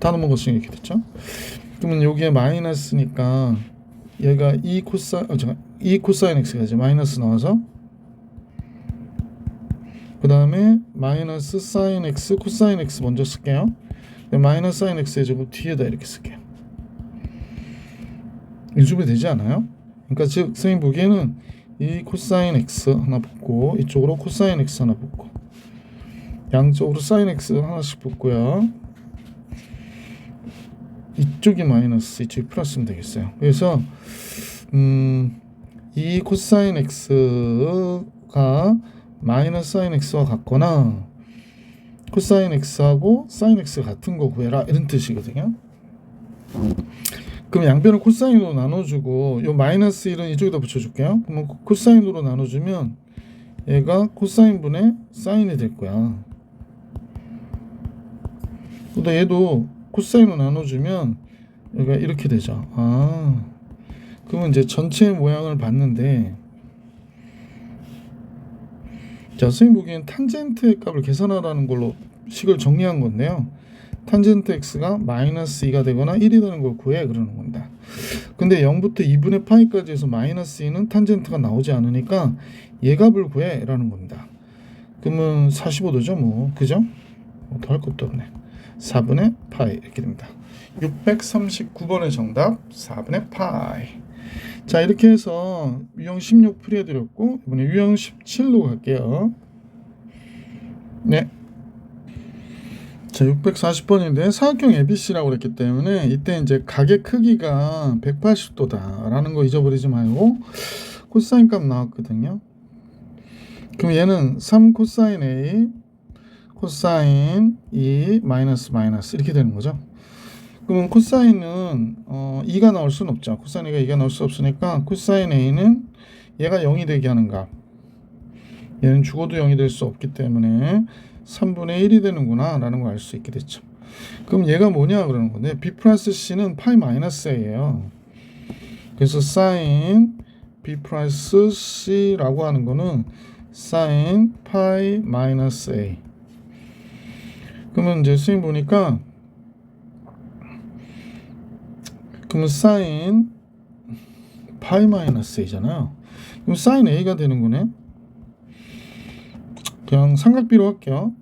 다 넘어갔으니 이렇게 됐죠? 그러면 여기에 마이너스니까 얘가 2 코사인 x가 이제 마이너스 나와서 그 다음에 마이너스 사인 x, 코사인 x 먼저 쓸게요. 마이너스 사인 x의 제곱 뒤에다 이렇게 쓸게요. 이쯤에 되지 않아요? 그러니까 즉 선생님 보기에는 이 코사인 x 하나 붙고 이쪽으로 코사인 x 하나 붙고 양쪽으로 사인 x 하나씩 붙고요. 이쪽이 마이너스 이쪽이 플러스면 되겠어요. 그래서 이 코사인 x가 마이너스 사인 x와 같거나 코사인 x하고 사인 x 같은 거 구해라 이런 뜻이거든요. 그럼 양변을 코사인으로 나눠주고 요 마이너스 1은 이쪽에다 붙여줄게요. 그러면 코사인으로 나눠주면 얘가 코사인분의 사인이 될 거야. 또 얘도 코사인으로 나눠주면 얘가 이렇게 되죠. 그러면 이제 전체 모양을 봤는데 자, 선생님 보기엔 탄젠트의 값을 계산하라는 걸로 식을 정리한 건데요. 탄젠트 x가 마이너스 2가 되거나 1이 되는 걸 구해 그러는 겁니다. 근데 0부터 2분의 파이까지 해서 마이너스 2는 탄젠트가 나오지 않으니까 얘 값을 구해 라는 겁니다. 그러면 45도죠 뭐. 그죠? 더 할 것도 없네. 4분의 파이 이렇게 됩니다. 639번의 정답 4분의 파이. 자, 이렇게 해서 유형 16 풀이해드렸고 이번에 유형 17로 갈게요. 네. 자, 640번인데 사각형 ABC라고 그랬기 때문에 이때 이제 각의 크기가 180도다 라는 거 잊어버리지 말고 코사인 값 나왔거든요. 그럼 얘는 3 코사인 A 코사인 2 마이너스 이렇게 되는 거죠. 그러면 코사인은 2가 나올 수는 없죠. 코사인 A가 2가 나올 수 없으니까 코사인 A는 얘가 0이 되게 하는 값. 얘는 죽어도 0이 될 수 없기 때문에 3분의 1이 되는구나 라는 걸 알 수 있게 됐죠. 그럼 얘가 뭐냐 그러는 건데 B 플러스 C는 파이 마이너스 A예요. 그래서 사인 B 플러스 C라고 하는 거는 사인 파이 마이너스 A. 그러면 이제 선생님 보니까 그러면 사인 파이 마이너스 A잖아요. 그럼 사인 A가 되는 거네. 그냥 삼각비로 할게요.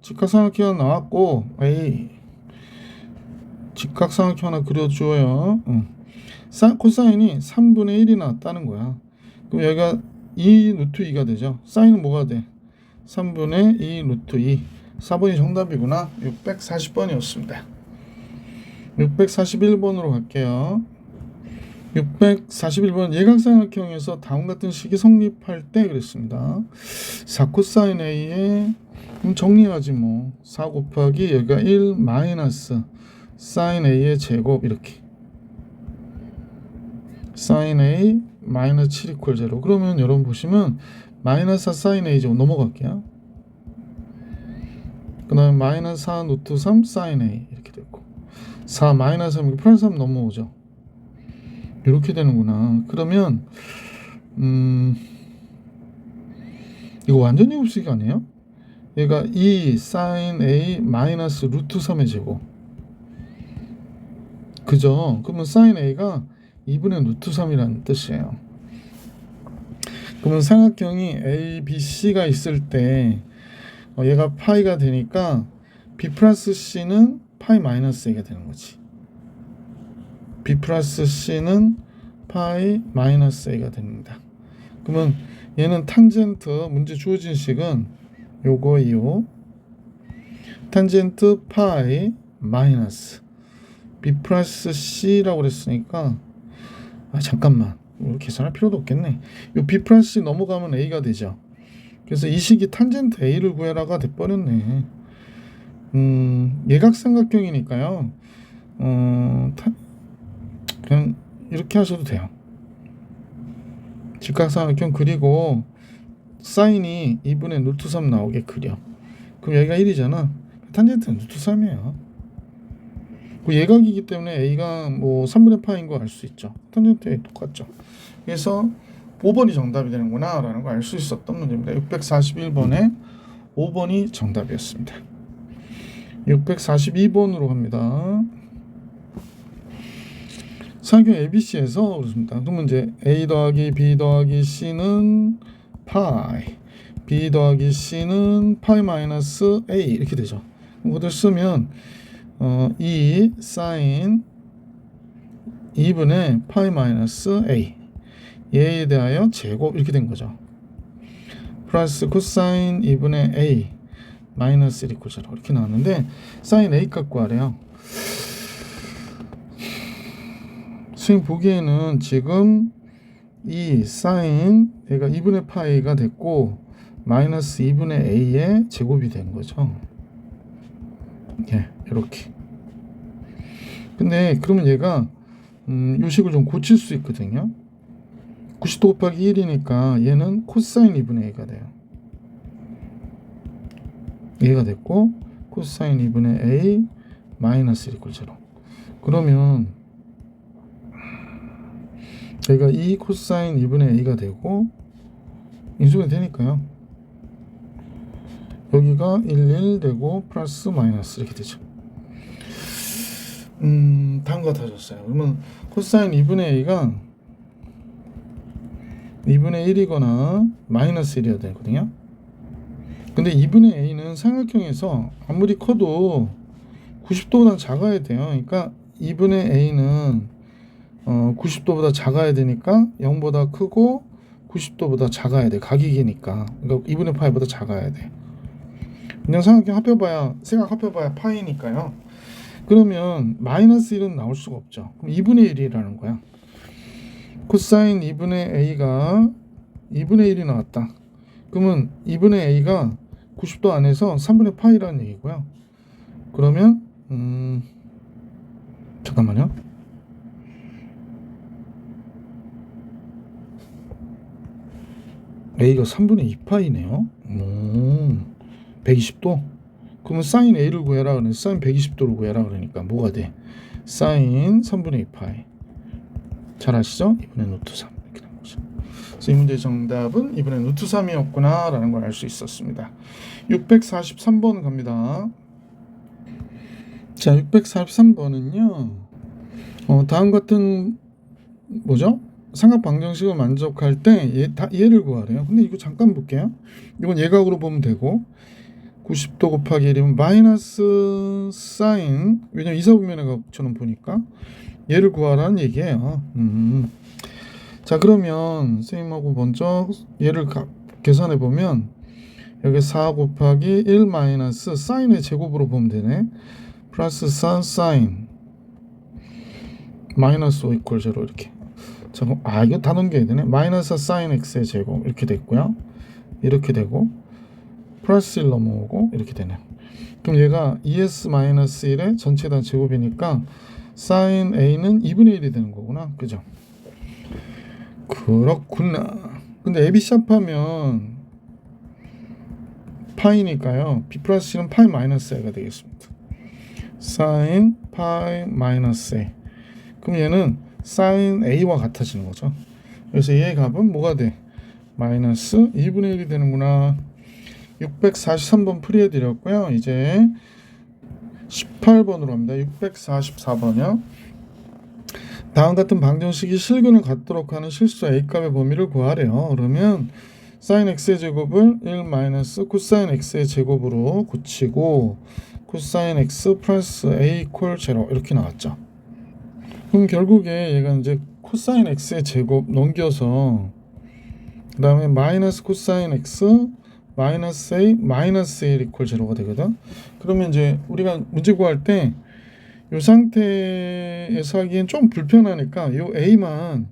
직각삼각형 하나 나왔고 A 직각삼각형 하나 그려줘요. 코사인이 3분의 1이 나왔다는 거야. 그럼 여기가 2 루트 2가 되죠. 사인은 뭐가 돼? 3분의 2 루트 2. 4번이 정답이구나. 640번이었습니다. 641번으로 갈게요. 641번 예각삼각형에서 다음 같은 식이 성립할 때 그랬습니다. 4 코사인 A에 정리하지 뭐. 4 곱하기 여기가 1 마이너스 사인 A의 제곱 이렇게. 사인 A 마이너스 7 이퀄 0. 그러면 여러분 보시면 마이너스 4 사인 A 제곱 넘어갈게요. 그 다음에 마이너스 4 루트 3 사인 A 이렇게 됐고 4 마이너스 3 플러스 3 넘어오죠. 이렇게 되는구나. 그러면 이거 완전 제곱식이 아니에요? 얘가 2 사인 A 마이너스 루트 3의 제곱 그죠? 그러면 사인 A가 2분의 루트 3이라는 뜻이에요. 그러면 삼각형이 A, B, C가 있을 때 얘가 파이가 되니까 B 플러스 C는 파이 마이너스 A가 되는 거지. B 플러스 C는 파이 마이너스 A가 됩니다. 그러면 얘는 탄젠트 문제 주어진 식은 요거이요. 탄젠트 파이 마이너스 B 플러스 C라고 그랬으니까 잠깐만 계산할 필요도 없겠네. 요 B 플러스 C 넘어가면 A가 되죠. 그래서 이 식이 탄젠트 A를 구해라가 돼버렸네. 예각삼각형이니까요. 그냥 이렇게 하셔도 돼요. 직각삼각형 그리고 사인이 2분의 루트 3 나오게 그려. 그럼 여기가 1이잖아. 탄젠트는 루트 3이에요. 예각이기 때문에 A가 뭐 3분의 파인 거 알 수 있죠. 탄젠트 A 똑같죠. 그래서 5번이 정답이 되는구나 라는 거 알 수 있었던 문제입니다. 641번에 5번이 정답이었습니다. 642번으로 갑니다. 삼각형 ABC에서 그렇습니다. 그러면 이제 A 더하기 B 더하기 C는 파이, B 더하기 C는 파이 마이너스 A 이렇게 되죠. 그것을 쓰면 2 사인 2분의 파이 마이너스 A 얘에 대하여 제곱 이렇게 된 거죠. 플러스 코사인 2분의 A 마이너스 1 이퀄 0 이렇게 나왔는데 사인 A 값 구하래요. 선생님 보기에는 지금 이 사인 얘가 2분의 파이가 됐고 마이너스 2분의 A의 제곱이 된 거죠. 예, 이렇게. 근데 그러면 얘가 요 식을 좀 고칠 수 있거든요. 90도 곱하기 1이니까 얘는 코사인 2분의 A가 돼요. 얘가 됐고 코사인 2분의 A 마이너스 1 이퀄 0. 그러면 얘가 2 코사인 2분의 A가 되고 인수가 되니까요. 여기가 1 되고 플러스 마이너스 이렇게 되죠. 다음과 같아졌어요. 그러면 코사인 2분의 A가 2분의 1이거나 마이너스 1이어야 되거든요. 근데 2분의 A는 삼각형에서 아무리 커도 90도보다 작아야 돼요. 그러니까 2분의 A는 90도보다 작아야 되니까 0보다 크고 90도보다 작아야 돼. 각이기니까. 그러니까 2분의 파이보다 작아야 돼. 그냥 삼각형 합해봐야 세각 합해봐야 파이니까요. 그러면 마이너스 1은 나올 수가 없죠. 그럼 2분의 1이라는 거야. 코사인 2분의 A가 2분의 1이 나왔다. 그러면 2분의 A가 90도 안에서 3분의 파이라는 얘기고요. 그러면 잠깐만요. A가 3분의 2파이네요. 120도? 그러면 사인 A를 구해라 그러니까 사인 120도를 구해라 그러니까 뭐가 돼? 사인 3분의 2파이. 잘 아시죠? 2분의 루트 3 이렇게 되는 거죠. 그래서 이 문제의 정답은 2분의 루트 3이었구나 라는 걸 알 수 있었습니다. 643번 갑니다. 자, 643번은요. 다음 같은 뭐죠? 삼각 방정식을 만족할 때 얘를 구하래요. 근데 이거 잠깐 볼게요. 이건 예각으로 보면 되고 90도 곱하기 1이면 마이너스 사인, 왜냐면 이사분면의 각처럼 보니까 얘를 구하라는 얘기예요. 자, 그러면 선생님하고 먼저 얘를 계산해 보면 여기 4 곱하기 1 마이너스 사인의 제곱으로 보면 되네. 플러스 사인 마이너스 5 이퀄 0 이렇게. 자, 이거 다 넘겨야 되네. 마이너스 사인 x의 제곱 이렇게 됐고요. 이렇게 되고 플러스 1 넘어오고 이렇게 되네. 그럼 얘가 2s-1의 전체단 제곱이니까 사인 a는 2분의 1이 되는 거구나. 그죠? 그렇구나. 근데 AB 샵하면 파이니까요. B 플러스 C는 파이 마이너스 A가 되겠습니다. 사인 파이 마이너스 A. 그럼 얘는 사인 A와 같아지는 거죠. 그래서 얘의 값은 뭐가 돼? 마이너스 2분의 1이 되는구나. 643번 풀이해 드렸고요. 이제 18번으로 갑니다. 644번이요. 다음 같은 방정식이 실근을 갖도록 하는 실수 A값의 범위를 구하래요. 그러면 사인 x의 제곱을 1 마이너스 코사인 x의 제곱으로 고치고 코사인 x 플러스 a 이퀄 0 이렇게 나왔죠. 그럼 결국에 얘가 이제 코사인 x의 제곱 넘겨서 그 다음에 마이너스 코사인 x 마이너스 a 마이너스 1 이퀄 0가 되거든. 그러면 이제 우리가 문제 구할 때 이 상태에서 하기엔 좀 불편하니까 이 a만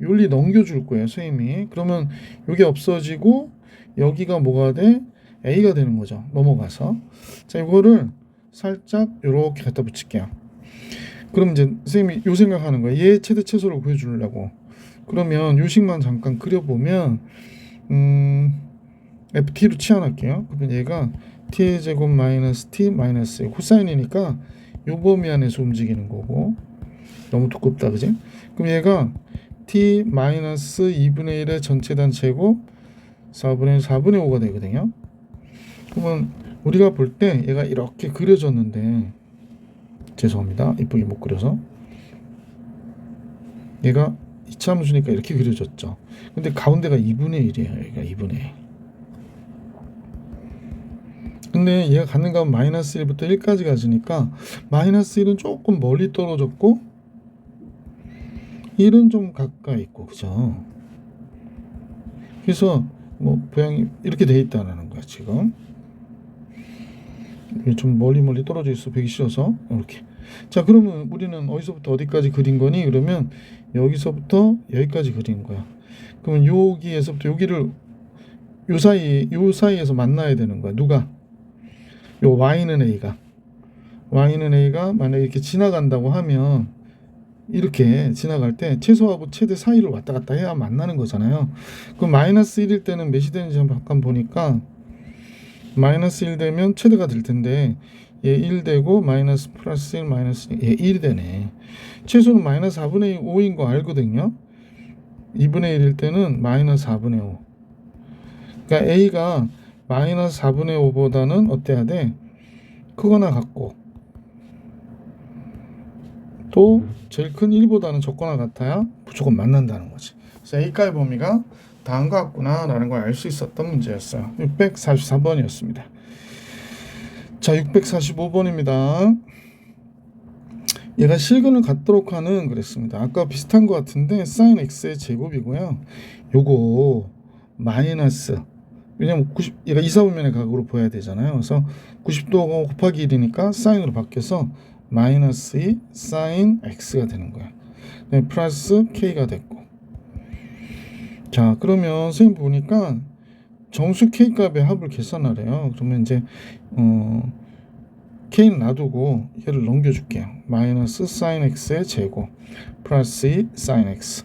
윤리 넘겨줄 거예요, 선생님이. 그러면 이게 없어지고 여기가 뭐가 돼? a가 되는 거죠. 넘어가서. 자, 이거를 살짝 이렇게 갖다 붙일게요. 그럼 이제 선생님이 요 생각하는 거예요. 얘 최대 최소를 구해주려고. 그러면 요식만 잠깐 그려보면 ft로 치환할게요. 그러면 얘가 t의 제곱 마이너스 t 마이너스 코사인이니까 요 범위 안에서 움직이는 거고. 너무 두껍다, 그지? 그럼 얘가 t 마이너스 2분의 1의 전체단 제곱 4분의 5가 되거든요. 그러면 우리가 볼 때 얘가 이렇게 그려졌는데, 죄송합니다, 이쁘게 못 그려서. 얘가 이차함수니까 이렇게 그려졌죠. 근데 가운데가 2분의 1이에요. 여기가 2분의 1. 근데 얘가 갖는 값은 마이너스 1부터 1까지 가지니까 마이너스 1은 조금 멀리 떨어졌고 1은 좀 가까이 있고, 그죠? 그래서 뭐 모양이 이렇게 돼 있다는 거야 지금. 좀 멀리 떨어져 있어, 보기 싫어서. 이렇게. 자, 그러면 우리는 어디서부터 어디까지 그린 거니? 그러면 여기서부터 여기까지 그린 거야. 그러면 여기에서부터 여기를 요 사이에서 만나야 되는 거야. 누가? 요 y는 a가 만약에 이렇게 지나간다고 하면 이렇게 지나갈 때 최소하고 최대 사이를 왔다 갔다 해야 만나는 거잖아요. 그럼 마이너스 1일 때는 몇이 되는지 잠깐 보니까 마이너스 1 되면 최대가 될 텐데 얘 1 되고 마이너스 플러스 1 마이너스 얘 1이 되네. 최소는 마이너스 4분의 5인 거 알거든요. 2분의 1일 때는 마이너스 4분의 5. 그러니까 a가 마이너스 4분의 5보다는 어때야 돼? 크거나 같고 또 제일 큰 1보다는 적거나 같아야 무조건 만난다는 거지. 그래서 A가의 범위가 다음과 같구나 라는 걸 알 수 있었던 문제였어요. 644번이었습니다. 자, 645번입니다. 얘가 실근을 갖도록 하는 그랬습니다. 아까 비슷한 것 같은데 사인 x의 제곱이고요. 요거 마이너스, 왜냐면 얘가 이사분면의 각으로 보여야 되잖아요. 그래서 90도 곱하기 1이니까 사인으로 바뀌어서 마이너스 2 사인 x가 되는 거야. 네, 플러스 k가 됐고. 자, 그러면 선생님 보니까 정수 k 값의 합을 계산하래요. 그러면 이제 k는 놔두고 얘를 넘겨줄게요. 마이너스 사인 x의 제곱 플러스 2 사인 x.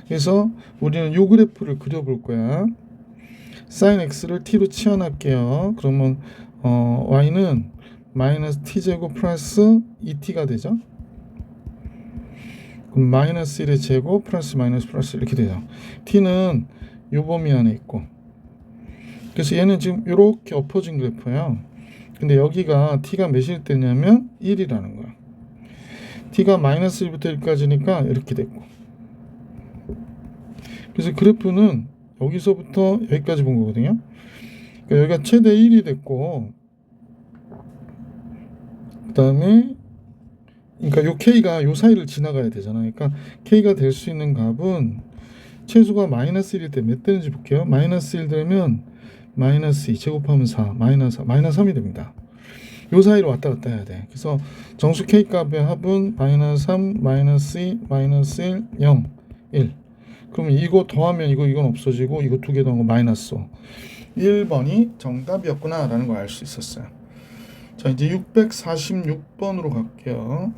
그래서 우리는 요 그래프를 그려볼 거야. 사인 x를 t로 치환할게요. 그러면 y는 마이너스 t제곱 플러스 2t가 되죠. 그럼 마이너스 1의 제곱 플러스 마이너스 플러스 이렇게 되죠. t는 요 범위 안에 있고. 그래서 얘는 지금 이렇게 엎어진 그래프예요. 근데 여기가 t가 몇일 때냐면 1이라는 거야. t가 마이너스 1부터 1까지니까 이렇게 됐고. 그래서 그래프는 여기서부터 여기까지 본 거거든요. 그러니까 여기가 최대 1이 됐고, 그 다음에 그러니까 요 k가 요 사이를 지나가야 되잖아요. 그러니까 k가 될 수 있는 값은 최소가 마이너스 1일 때 몇 되는지 볼게요. 마이너스 1 되면 마이너스 2 제곱하면 4 마이너스 3이 됩니다. 요 사이로 왔다 갔다 해야 돼. 그래서 정수 k 값의 합은 마이너스 3 마이너스 2 마이너스 1 0 1. 그러면 이거 더하면 이건 없어지고 이거 두 개 더한 거 마이너스 5. 1번이 정답이었구나 라는 걸 알 수 있었어요. 자, 이제 646번으로 갈게요.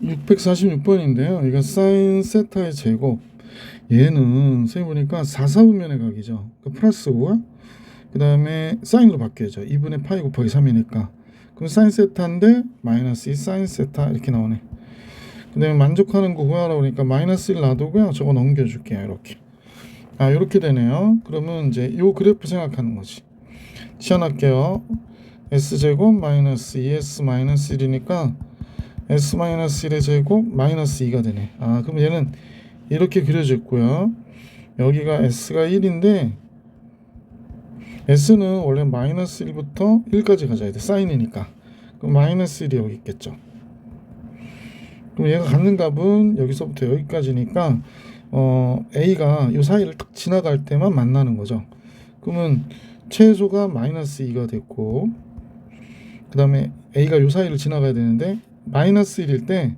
646번인데요. 이거 사인 세타의 제곱. 얘는 선생님 보니까 4, 4분면의 각이죠. 그러니까 플러스 5가 그 다음에 사인으로 바뀌어야죠. 2분의 파이 곱하기 3이니까. 그럼 사인 세타인데 마이너스 2 사인 세타 이렇게 나오네. 그 다음에 만족하는 거 구하라고 하니까 마이너스 1 놔두고요. 저거 넘겨줄게요. 이렇게. 아, 이렇게 되네요. 그러면 이제 요 그래프 생각하는 거지. 치환할게요. s제곱 마이너스 2s 마이너스 1이니까 s 마이너스 1의 제곱 마이너스 2가 되네. 아, 그럼 얘는 이렇게 그려졌고요. 여기가 s가 1인데 s는 원래 마이너스 1부터 1까지 가져야 돼. 사인이니까. 그럼 마이너스 1이 여기 있겠죠. 그럼 얘가 갖는 값은 여기서부터 여기까지니까 a가 이 사이를 딱 지나갈 때만 만나는 거죠. 그러면 최소가 마이너스 2가 됐고 그 다음에 a가 이 사이를 지나가야 되는데 마이너스 1일 때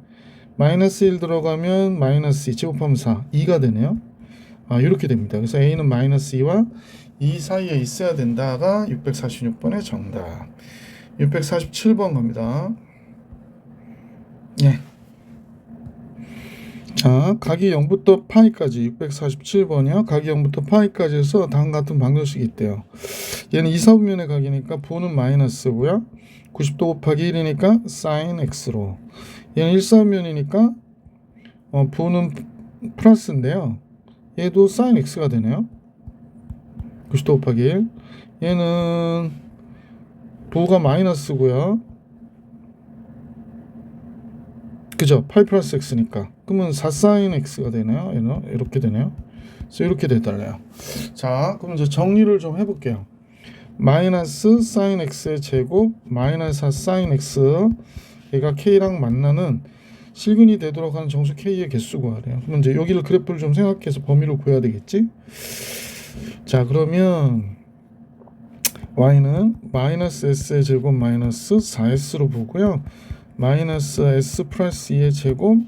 마이너스 1 들어가면 마이너스 2 제곱하면 4 2가 되네요. 아, 이렇게 됩니다. 그래서 a는 마이너스 2와 2 사이에 있어야 된다가 646번의 정답. 647번 갑니다. 예. 자, 각이 0부터 파이까지 647번이요. 각이 0부터 파이까지 해서 다음 같은 방정식이 있대요. 얘는 2, 4분면의 각이니까 부는 마이너스고요. 90도 곱하기 1이니까 사인 x로. 얘는 1, 4분면이니까 부는 플러스인데요. 얘도 사인 x가 되네요. 90도 곱하기 1. 얘는 부가 마이너스고요. 그죠? 파이 플러스 x니까. 그러면 4사인 x가 되네요. 얘는 이렇게 되네요. 그래서 이렇게 돼달래요. 자, 그럼 이제 정리를 좀 해볼게요. 마이너스 사인 x의 제곱 마이너스 4사인 x 얘가 k랑 만나는 실근이 되도록 하는 정수 k의 개수 구하래요. 그럼 이제 여기를 그래프를 좀 생각해서 범위를 구해야 되겠지? 자, 그러면 y는 마이너스 s의 제곱 마이너스 4s로 보고요. 마이너스 s 플러스 2의 제곱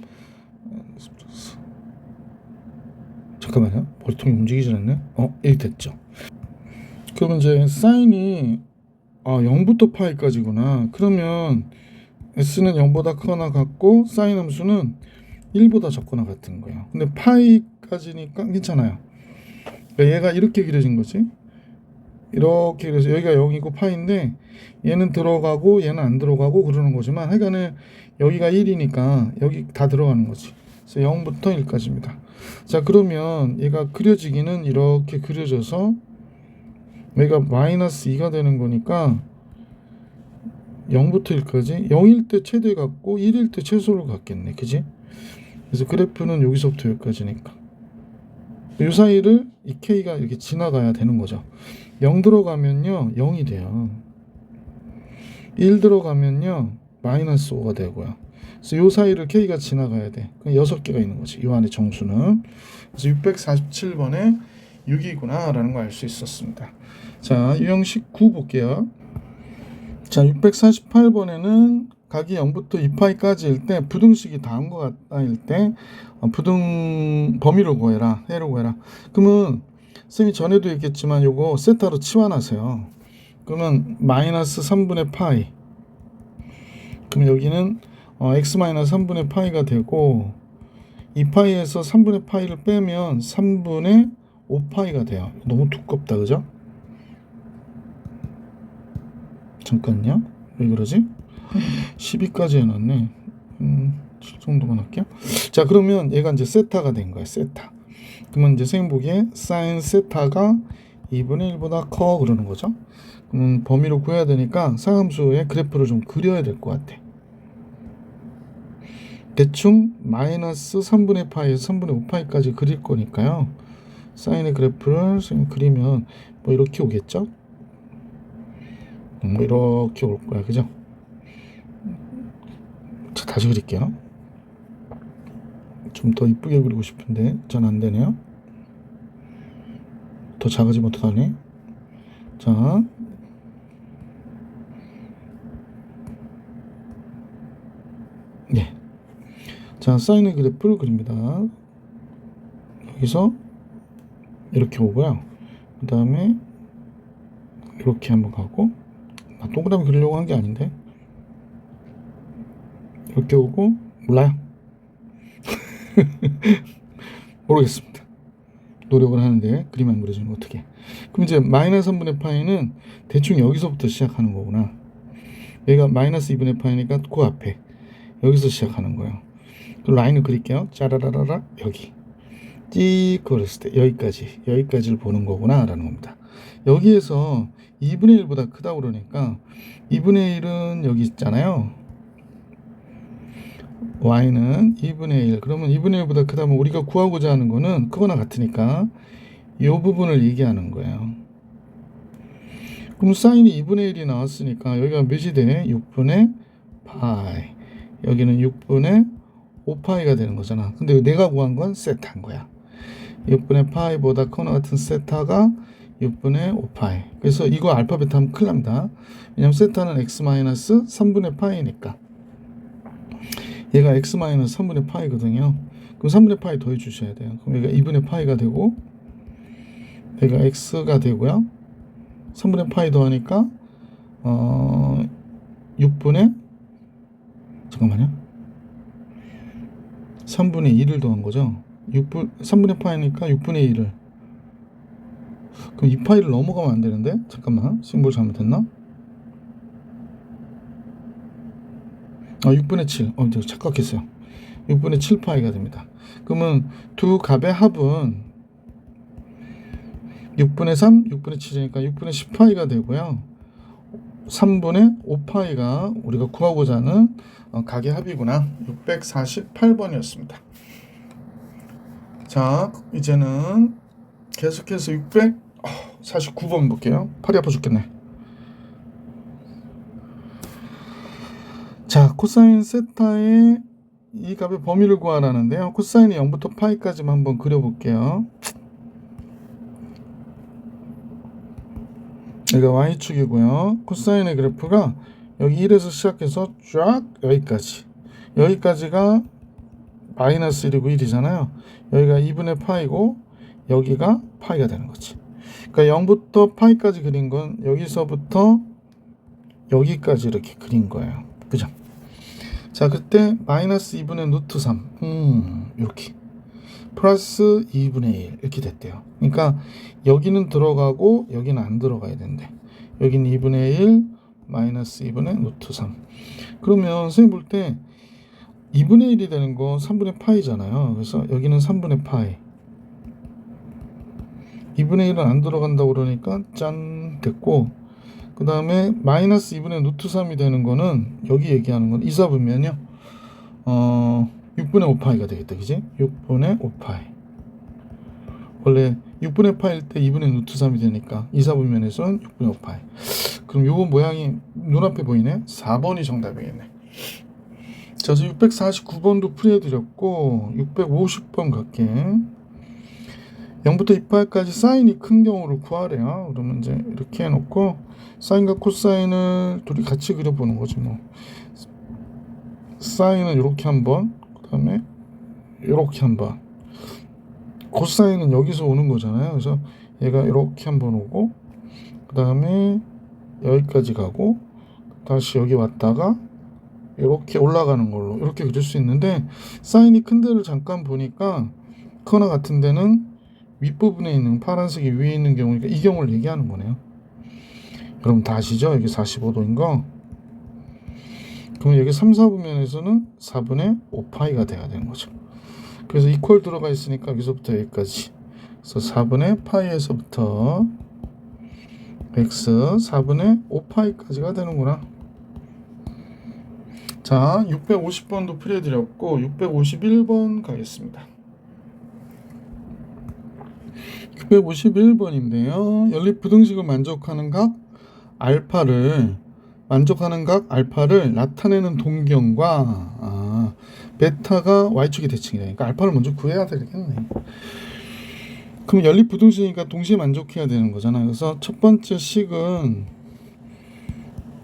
잠깐만요. 머리통이 움직이지 않네. 1 됐죠. 그러면 이제 사인이 0부터 파이까지구나. 그러면 s는 0보다 크거나 같고 사인 함수는 1보다 적거나 같은 거예요. 근데 파이까지니까 괜찮아요. 그러니까 얘가 이렇게 그려진 거지. 이렇게 그래서 여기가 0이고 파인데 얘는 들어가고 얘는 안 들어가고 그러는 거지만 하여간에 여기가 1이니까 여기 다 들어가는 거지. 그래서 0부터 1까지입니다. 자, 그러면 얘가 그려지기는 이렇게 그려져서 얘가 마이너스 2가 되는 거니까 0부터 1까지 0일 때 최대 같고 1일 때 최소를 갖겠네. 그지? 그래서 그래프는 여기서부터 여기까지니까 이 사이를 이 k가 이렇게 지나가야 되는 거죠. 0 들어가면요 0이 돼요. 1 들어가면요 마이너스 5가 되고요. 그래서 이 사이를 k가 지나가야 돼. 6개가 있는 거지. 이 안에 정수는. 그래서 647번에 6이구나 라는 걸 알 수 있었습니다. 자, 유형식 9 볼게요. 자, 648번에는 각이 0부터 2파이까지일 때 부등식이 다음 것 같다일 때 부등 범위를 구해라. 해를 구해라. 그러면 쌤이 전에도 얘기했지만 요거 세타로 치환하세요. 그러면 마이너스 3분의 파이. 그럼 여기는 x 마이너스 3분의 파이가 되고 2파이에서 3분의 파이를 빼면 3분의 5파이가 돼요. 너무 두껍다, 그죠? 잠깐요. 왜 그러지? 12까지 해놨네. 7 정도만 할게요. 자, 그러면 얘가 이제 세타가 된 거야. 세타. 그러면 이제 선생님 보기에 사인 세타가 2분의 1보다 커 그러는 거죠. 범위로 구해야 되니까 상함수의 그래프를 좀 그려야 될 것 같아. 대충 마이너스 3분의 파이에서 3분의 5파이까지 그릴 거니까요. 사인의 그래프를 선생님 그리면 뭐 이렇게 오겠죠. 뭐 이렇게 올 거야, 그죠? 다시 그릴게요. 좀 더 이쁘게 그리고 싶은데 전 안 되네요. 더 작아지면 어떡하니? 자, 네. 자, 사인의 그래프를 그립니다. 여기서 이렇게 오고요. 그 다음에 이렇게 한번 가고, 동그라미 그리려고 한 게 아닌데, 이렇게 오고, 몰라요. 모르겠습니다. 노력을 하는데 그림 안 그려주면 어떻게? 그럼 이제 마이너스 3분의 파이는 대충 여기서부터 시작하는 거구나. 얘가 마이너스 2분의 파이니까 그 앞에 여기서 시작하는 거예요. 그 라인을 그릴게요. 짜라라라라 여기 찍 그렸을 때 여기까지를 보는 거구나 라는 겁니다. 여기에서 2분의 1보다 크다 그러니까 2분의 1은 여기 있잖아요. y는 2분의 1. 그러면 2분의 1보다 크다면 우리가 구하고자 하는 거는 크거나 같으니까 이 부분을 얘기하는 거예요. 그럼 사인이 2분의 1이 나왔으니까 여기가 몇이 돼? 6분의 파이. 여기는 6분의 5파이가 되는 거잖아. 근데 내가 구한 건 세타인 거야. 6분의 파이보다 크거나 같은 세타가 6분의 5파이. 그래서 이거 알파 베타 하면 큰일 납니다. 왜냐면 세타는 x-3분의 파이니까. 얘가 x-3분의 파이거든요. 그럼 3분의 파이 더해 주셔야 돼요. 그럼 얘가 2분의 파이가 되고 얘가 x가 되고요. 3분의 파이 더하니까 6분의 잠깐만요. 3분의 2를 더한 거죠. 3분의 파이니까 6분의 2를. 그럼 2파이를 넘어가면 안 되는데? 잠깐만. 심볼 잘못했나? 6분의 7. 제가 착각했어요. 6분의 7파이가 됩니다. 그러면 두 값의 합은 6분의 3, 6분의 7이니까 6분의 10파이가 되고요. 3분의 5파이가 우리가 구하고자 하는 각의 합이구나. 648번이었습니다. 자, 이제는 계속해서 649번 볼게요. 팔이 아파 죽겠네. 자, 코사인 세타의 이 값의 범위를 구하라는데요. 코사인이 0부터 파이까지만 한번 그려볼게요. 여기가 y축이고요. 코사인의 그래프가 여기 1에서 시작해서 쫙 여기까지가 마이너스 1이고 1이잖아요. 여기가 2분의 파이고 여기가 파이가 되는 거지. 그러니까 0부터 파이까지 그린 건 여기서부터 여기까지 이렇게 그린 거예요. 그죠? 자, 그때 마이너스 2분의 루트 3 이렇게 플러스 2분의 1 이렇게 됐대요. 그러니까 여기는 들어가고 여기는 안 들어가야 된대. 여기는 2분의 1 마이너스 2분의 루트 3. 그러면 선생님 볼 때 2분의 1이 되는 건 3분의 파이잖아요. 그래서 여기는 3분의 파이. 2분의 1은 안 들어간다고 그러니까 짠 됐고, 그 다음에 마이너스 2분의 루트 3이 되는 거는 여기 얘기하는 건 이사분면요 6분의 5파이가 되겠다. 그지? 6분의 5파이. 원래 6분의 파일 때 2분의 루트 3이 되니까 이사분면에서는 6분의 5파이. 그럼 요거 모양이 눈앞에 보이네. 4번이 정답이겠네. 자, 649번도 풀이해드렸고 650번 갈게. 0부터 2파이까지 사인이 큰 경우를 구하래요. 그러면 이제 이렇게 해놓고 사인과 코사인을 둘이 같이 그려보는 거지 뭐. 사인은 이렇게 한번, 그 다음에 이렇게 한번. 코사인은 여기서 오는 거잖아요. 그래서 얘가 이렇게 한번 오고, 그 다음에 여기까지 가고, 다시 여기 왔다가 이렇게 올라가는 걸로 이렇게 그릴 수 있는데, 사인이 큰 데를 잠깐 보니까 크거나 같은 데는 윗부분에 있는 파란색이 위에 있는 경우니까 이 경우를 얘기하는 거네요. 여러분 다 아시죠? 여기 45도인 거. 그럼 여기 3, 4분면에서는 4분의 5파이가 돼야 되는 거죠. 그래서 이퀄 들어가 있으니까 여기서부터 여기까지. 그래서 4분의 파이에서부터 x 4분의 5파이까지가 되는구나. 자, 650번도 풀이해드렸고 651번 가겠습니다. 651번인데요. 연립 부등식을 만족하는 각 알파를 만족하는 각 알파를 나타내는 동경과 베타가 y축의 대칭이다. 그러니까 알파를 먼저 구해야 되겠네. 그럼 연립부등식이니까 동시에 만족해야 되는 거잖아. 그래서 첫 번째 식은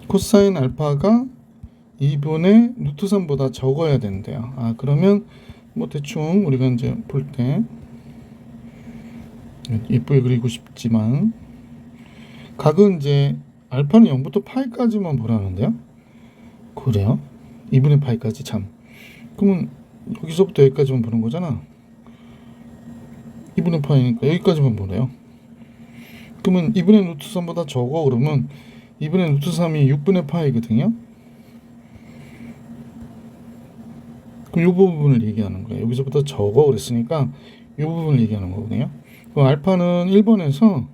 코사인 알파가 2분의 루트 3보다 적어야 된대요. 그러면 뭐 대충 우리가 이제 볼 때 예쁘게 그리고 싶지만 각은 이제 알파는 0부터 파이까지만 보라는데요. 그래요? 2분의 파이까지 참. 그러면 여기서부터 여기까지만 보는 거잖아. 2분의 파이니까 여기까지만 보래요. 그러면 2분의 루트 3보다 적어 그러면 2분의 루트 3이 6분의 파이거든요. 그럼 이 부분을 얘기하는 거예요. 여기서부터 적어 그랬으니까 이 부분을 얘기하는 거거든요. 그럼 알파는 1번에서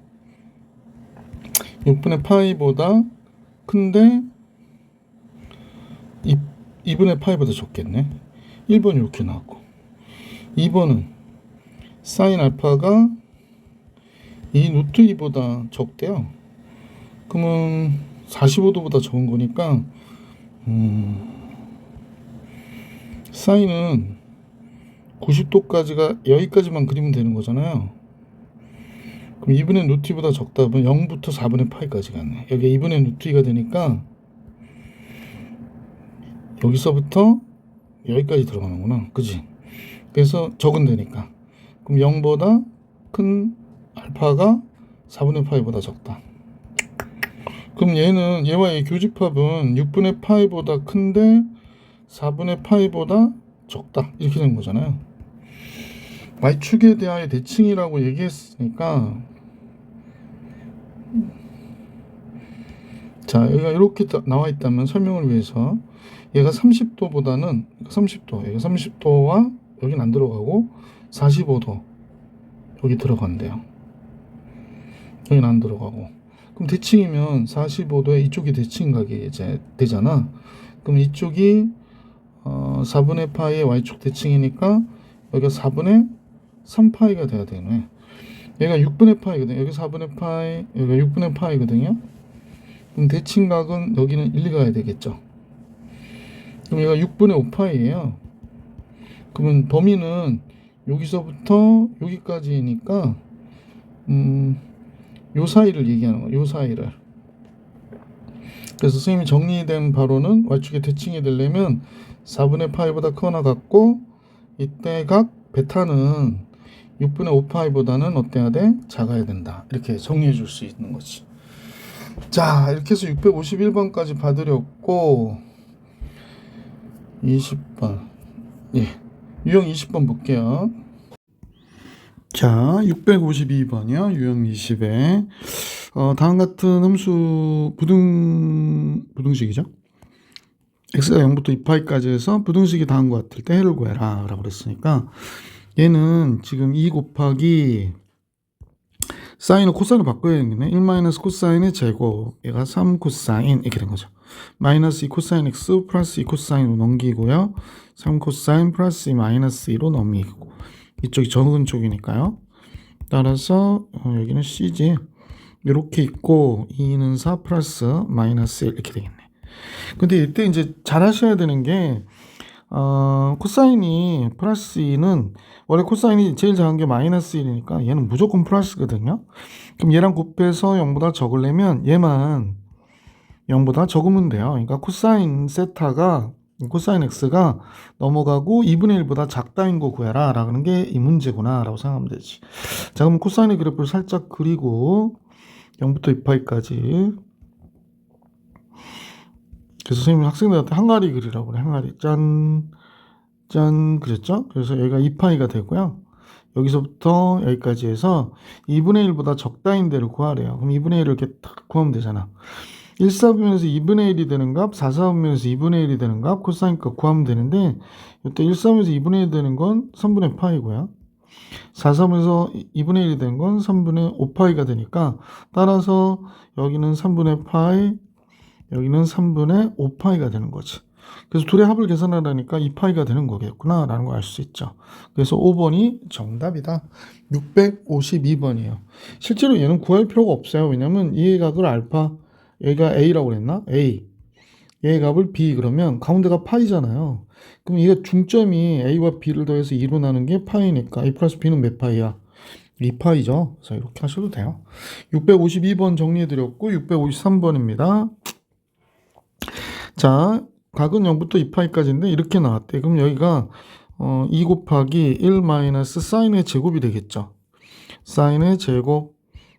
6분의 파이보다 큰데 2분의 파이보다 적겠네. 1번이 이렇게 나왔고 2번은 사인 알파가 이 루트 2보다 적대요. 그러면 45도보다 적은 거니까 사인은 90도까지가 여기까지만 그리면 되는 거잖아요. 그럼 2분의 루트 2보다 적다 보면 0부터 4분의 파이까지 갔네. 여기 2분의 루트 2가 되니까 여기서부터 여기까지 들어가는구나. 그지? 그래서 적은 되니까. 그럼 0보다 큰 알파가 4분의 파이보다 적다. 그럼 얘와 얘 교집합은 6분의 파이보다 큰데 4분의 파이보다 적다. 이렇게 된 거잖아요. y축에 대하여 대칭이라고 얘기했으니까 자, 여기가 이렇게 나와 있다면 설명을 위해서 얘가 30도보다는 30도, 얘가 30도와 여긴 안 들어가고 45도 여기 들어간대요. 여긴 안 들어가고. 그럼 대칭이면 45도에 이쪽이 대칭각이 이제 되잖아. 그럼 이쪽이 4분의 파이의 y축 대칭이니까 여기가 4분의 3파이가 돼야 되네. 얘가 6분의 파이거든요. 여기 4분의 파이, 여기가 6분의 파이거든요. 그럼 대칭각은 여기는 1, 2가야 되겠죠. 그럼 얘가 6분의 5파이예요. 그러면 범위는 여기서부터 여기까지니까 요 사이를 얘기하는 거예요. 요 사이를. 그래서 선생님이 정리된 바로는 y축의 대칭이 되려면 4분의 파이보다 크거나 같고 이때 각 베타는 6분의 5파이보다는 어때야 돼? 작아야 된다. 이렇게 정리해 줄 수 있는 거지. 자, 이렇게 해서 651번까지 봐드렸고 20번 유형 20번 볼게요. 자, 652번이요. 유형 20에 다음 같은 함수 부등식이죠. x가 0부터 2파이까지 해서 부등식이 다음과 같을 때 해를 구해라 라고 그랬으니까 얘는 지금 2 곱하기 사인을 코사인을 바꿔야 되겠네. 1 마이너스 코사인의 제곱 얘가 3 코사인 이렇게 된 거죠. 마이너스 2 코사인 x 플러스 2 코사인으로 넘기고요. 3 코사인 플러스 2 마이너스 2로 넘기고 이쪽이 적은 쪽이니까요. 따라서 여기는 c지. 이렇게 있고 2는 4 플러스 마이너스 1 이렇게 되겠네. 근데 이때 이제 잘 하셔야 되는 게 코사인이 플러스 2는 원래 코사인이 제일 작은 게 마이너스 1이니까 얘는 무조건 플러스거든요. 그럼 얘랑 곱해서 0보다 적으려면 얘만 0보다 적으면 돼요. 그러니까 코사인 세타가 코사인 x가 넘어가고 2분의 1보다 작다인 거 구해라 라는 게 이 문제구나 라고 생각하면 되지. 자, 그럼 코사인의 그래프를 살짝 그리고 0부터 2파이까지 그래서 선생님이 학생들한테 항아리 그리라고 그래. 항아리 짠 그랬죠? 그래서 여기가 2파이가 되고요. 여기서부터 여기까지 해서 2분의 1보다 적다인 데를 구하래요. 그럼 2분의 1을 이렇게 딱 구하면 되잖아. 1사분면에서 2분의 1이 되는 값, 4사분면에서 2분의 1이 되는 값, 코사인 값 구하면 되는데 이때 1사분면에서 2분의 1이 되는 건 3분의 파이고요. 4사분면에서 2분의 1이 되는 건 3분의 5파이가 되니까 따라서 여기는 3분의 파이, 여기는 3분의 5파이가 되는 거지. 그래서 둘의 합을 계산하려니까 2파이가 되는 거겠구나 라는 걸 알 수 있죠. 그래서 5번이 정답이다. 652번이에요. 실제로 얘는 구할 필요가 없어요. 왜냐면 이 각을 알파, 얘가 A라고 그랬나? A. 얘의 값을 b 그러면 가운데가 파이잖아요. 그럼 이게 중점이 a와 b를 더해서 2로 나눈 게 파이니까 a 플러스 b는 몇 파이야? 2파이죠. 그래서 이렇게 하셔도 돼요. 652번 정리해드렸고 653번입니다. 자, 각은 0부터 2파이까지인데 이렇게 나왔대. 그럼 여기가 2 곱하기 1 마이너스 사인의 제곱이 되겠죠. 사인의 제곱,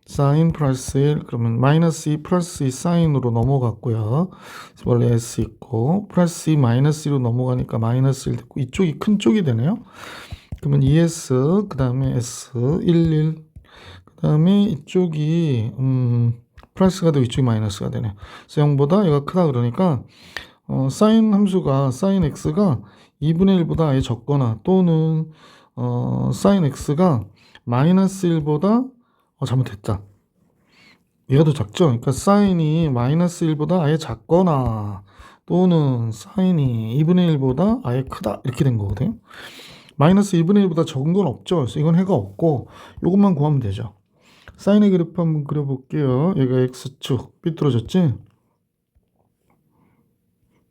사인 플러스 1, 그러면 마이너스 2 플러스 2 사인으로 넘어갔고요. 원래 s 있고 플러스 2 마이너스 2로 넘어가니까 마이너스 1 됐고 이쪽이 큰 쪽이 되네요. 그러면 2s 그 다음에 s 11 그 다음에 이쪽이 플러스가 되고 이쪽이 마이너스가 되네. 그래서 0보다 얘가 크다 그러니까 사인 함수가 사인 x가 2분의 1보다 아예 적거나 또는 사인 x가 마이너스 1보다 잘못했다. 얘가 더 작죠? 그러니까 사인이 마이너스 1보다 아예 작거나 또는 사인이 2분의 1보다 아예 크다 이렇게 된 거거든요. 마이너스 2분의 1보다 적은 건 없죠. 그래서 이건 해가 없고 이것만 구하면 되죠. 사인의 그래프 한번 그려볼게요. 얘가 x축 삐뚤어졌지?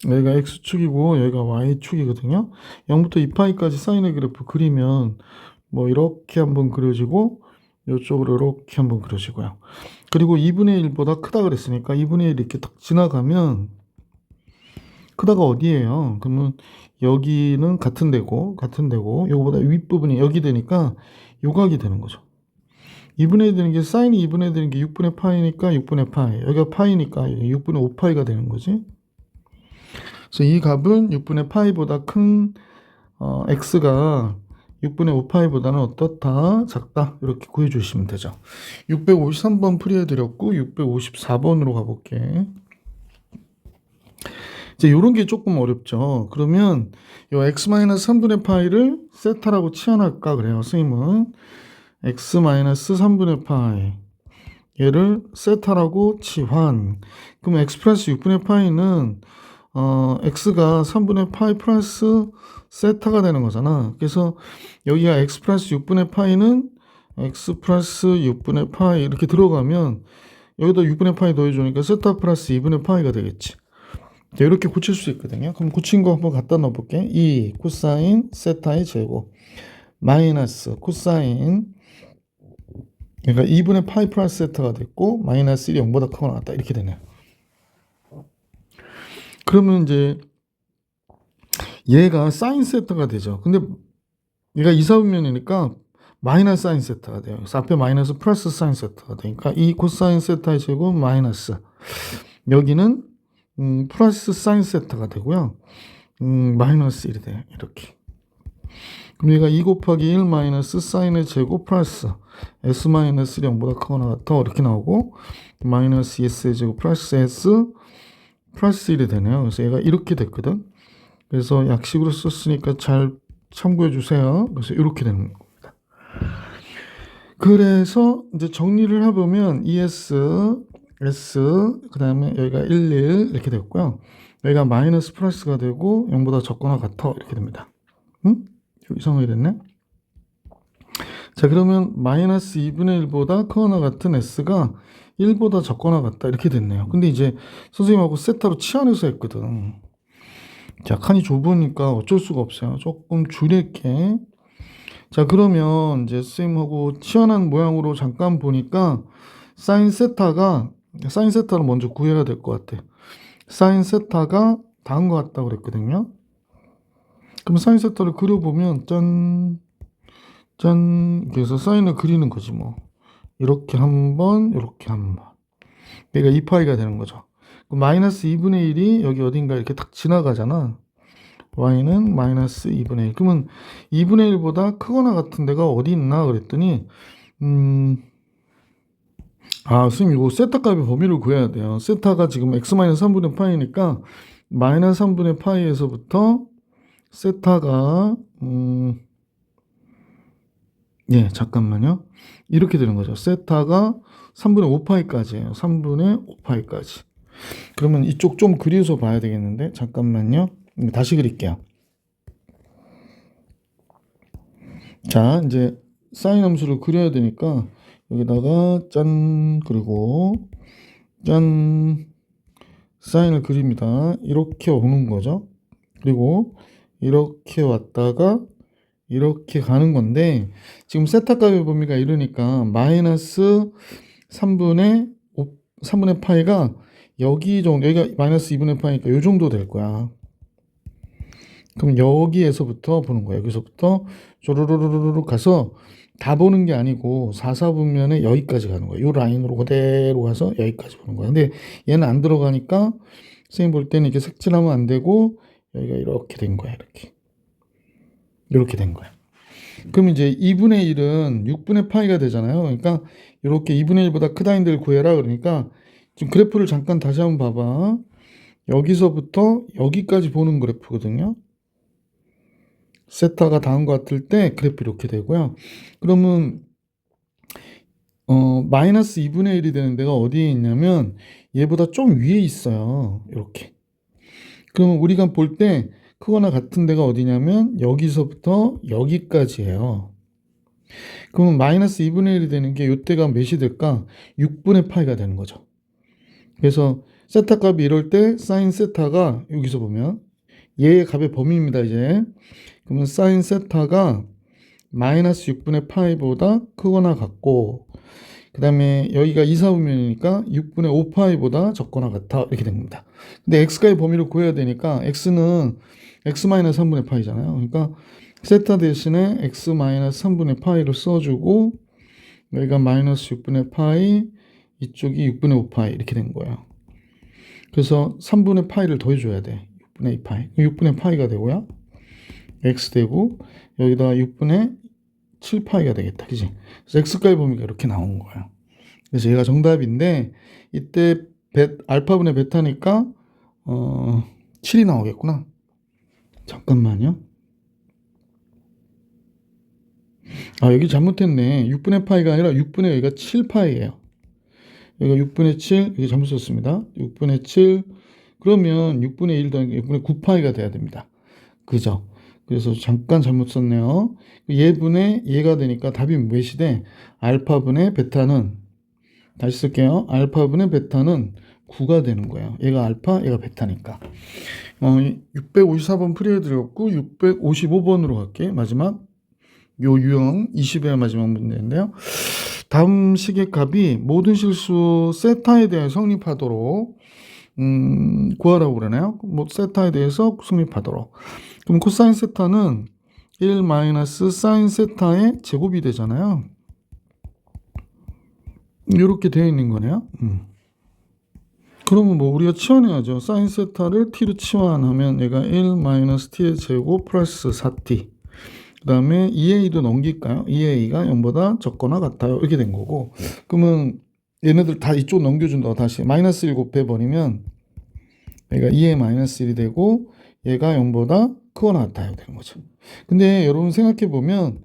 여기가 x축이고 여기가 y축이거든요. 0부터 2파이까지 사인의 그래프 그리면 뭐 이렇게 한번 그려지고 이쪽으로 이렇게 한번 그려지고요. 그리고 2분의 1보다 크다 그랬으니까 2분의 1 이렇게 딱 지나가면 크다가 어디예요? 그러면 여기는 같은 데고 요거보다 윗부분이 여기 되니까 요각이 되는 거죠. 2분의 1 되는 게 사인이 2분의 1 되는 게 6분의 파이니까 6분의 파이. 여기가 파이니까 6분의 5파이가 되는 거지. 그래서 이 값은 6분의 파이보다 큰 x가 6분의 5파이보다는 어떻다? 작다. 이렇게 구해주시면 되죠. 653번 풀이해드렸고 654번으로 가볼게. 이제 이런 게 조금 어렵죠. 그러면 이 x-3분의 파이를 세타라고 치환할까 그래요. 선생님은 x-3분의 파이 얘를 세타라고 치환. 그럼 x 플러스 6분의 파이는 x가 3분의 파이 플러스 세타가 되는 거잖아. 그래서 여기가 x 플러스 6분의 파이는 x 플러스 6분의 파이 이렇게 들어가면 여기다 6분의 파이 더해주니까 세타 플러스 2분의 파이가 되겠지. 이렇게 고칠 수 있거든요. 그럼 고친 거 한번 갖다 넣어볼게. 2 코사인 세타의 제곱 마이너스 코사인 그러니까 2분의 파이 플러스 세타가 됐고 마이너스 1이 0보다 크거나 같다 이렇게 되네요. 그러면 이제 얘가 사인 세타가 되죠. 근데 얘가 이사분면이니까 마이너스 사인 세타가 돼요. 그래서 앞에 마이너스 플러스 사인 세타가 되니까 이 코사인 세타의 제곱 마이너스 여기는 플러스 사인 세타가 되고요. 마이너스 1이 돼요. 이렇게. 그럼 얘가 2 곱하기 1 마이너스 사인의 제곱 플러스 s 마이너스 0보다 크거나 같아 이렇게 나오고 마이너스 s의 제곱 플러스 s 플러스 1이 되네요. 그래서 얘가 이렇게 됐거든. 그래서 약식으로 썼으니까 잘 참고해 주세요. 그래서 이렇게 되는 겁니다. 그래서 이제 정리를 해보면 ES, S, 그 다음에 여기가 1, 1 이렇게 됐고요. 여기가 마이너스 플러스가 되고 0보다 적거나 같아 이렇게 됩니다. 응? 이상하게 됐네. 자, 그러면 마이너스 2분의 1보다 크거나 같은 S가 1보다 적거나 같다 이렇게 됐네요. 근데 이제 선생님하고 세타로 치환해서 했거든. 자, 칸이 좁으니까 어쩔 수가 없어요. 조금 줄일게. 자, 그러면 이제 선생님하고 치환한 모양으로 잠깐 보니까 사인 세타를 먼저 구해야 될 것 같아. 사인 세타가 다음 것 같다고 그랬거든요. 그럼 사인 세타를 그려보면 짠, 그래서 사인을 그리는 거지 뭐. 이렇게 한 번, 이렇게 한 번. 얘가 2파이가 되는 거죠. 마이너스 2분의 1이 여기 어딘가 이렇게 딱 지나가잖아. y는 마이너스 2분의 1. 그러면 2분의 1보다 크거나 같은 데가 어디 있나 그랬더니 선생님 이거 세타 값의 범위를 구해야 돼요. 세타가 지금 x-3분의 파이니까 마이너스 3분의 파이에서부터 세타가 잠깐만요. 이렇게 되는 거죠. 세타가 3분의 5파이까지예요. 3분의 5파이까지. 그러면 이쪽 좀 그려서 봐야 되겠는데 잠깐만요. 다시 그릴게요. 자, 이제 사인 함수를 그려야 되니까 여기다가 짠 그리고 짠 사인을 그립니다. 이렇게 오는 거죠. 그리고 이렇게 왔다가 이렇게 가는 건데 지금 세타 값의 범위가 이러니까 마이너스 3분의 5, 3분의 파이가 여기 정도, 여기가 마이너스 2분의 파이니까 이 정도 될 거야. 그럼 여기에서부터 보는 거야. 여기서부터 쪼르르르르 가서 다 보는 게 아니고 4, 4분면에 여기까지 가는 거야. 이 라인으로 그대로 가서 여기까지 보는 거야. 근데 얘는 안 들어가니까 선생님 볼 때는 이렇게 색칠하면 안 되고 여기가 이렇게 된 거야. 이렇게 된 거야. 그럼 이제 2분의 1은 6분의 파이가 되잖아요. 그러니까 이렇게 2분의 1보다 크다인들 구해라. 그러니까 지금 그래프를 잠깐 다시 한번 봐봐. 여기서부터 여기까지 보는 그래프거든요. 세타가 다음과 같을 때 그래프 이렇게 되고요. 그러면 마이너스 2분의 1이 되는 데가 어디에 있냐면 얘보다 좀 위에 있어요. 이렇게. 그러면 우리가 볼 때 크거나 같은 데가 어디냐면 여기서부터 여기까지예요. 그러면 마이너스 2분의 1이 되는 게 이때가 몇이 될까? 6분의 파이가 되는 거죠. 그래서 세타 값이 이럴 때 사인 세타가 여기서 보면 얘의 값의 범위입니다. 이제 그러면 사인 세타가 마이너스 6분의 파이보다 크거나 같고 그 다음에 여기가 2, 4분면이니까 6분의 5파이보다 적거나 같아 이렇게 됩니다. 근데 x가의 범위를 구해야 되니까 x는 x-3분의 파이잖아요. 그러니까 세타 대신에 x-3분의 파이를 써주고 여기가 마이너스 6분의 파이 이쪽이 6분의 5파이 이렇게 된 거예요. 그래서 3분의 파이를 더해줘야 돼. 6분의 2파이 6분의 파이가 되고요. x 되고 여기다 6분의 7파이가 되겠다. 그지? 그래서 x가의 범위가 이렇게 나온 거예요. 그래서 얘가 정답인데 이때 알파분의 베타니까 7이 나오겠구나. 잠깐만요. 아, 여기 잘못했네. 6분의 파이가 아니라 6분의 여기가 7파이예요. 여기가 6분의 7, 여기 잘못 썼습니다. 6분의 7, 그러면 6분의 1 더하기 6분의 9파이가 돼야 됩니다. 그죠? 그래서 잠깐 잘못 썼네요. 얘분의 얘가 되니까 답이 몇이 돼? 알파분의 베타는, 다시 쓸게요. 알파분의 베타는 9가 되는 거예요. 얘가 알파, 얘가 베타니까. 654번 풀이해드렸고 655번으로 갈게. 마지막 요 유형 20의 마지막 문제인데요. 다음 식의 값이 모든 실수 세타에 대해 성립하도록 구하라고 그러나요? 뭐 세타에 대해서 성립하도록. 그럼 코사인 세타는 1 마이너스 사인 세타의 제곱이 되잖아요. 이렇게 되어 있는 거네요. 그러면 뭐 우리가 치환해야죠. 사인 세타를 t로 치환하면 얘가 1 마이너스 t의 제곱 플러스 4t. 그 다음에 2a도 넘길까요? 2a가 0보다 적거나 같아요. 이렇게 된 거고. 그러면 얘네들 다 이쪽 넘겨준다고 다시 마이너스 1 곱해버리면 얘가 2a 마이너스 1이 되고 얘가 0보다 크거나 같아요. 되는 거죠. 근데 여러분 생각해보면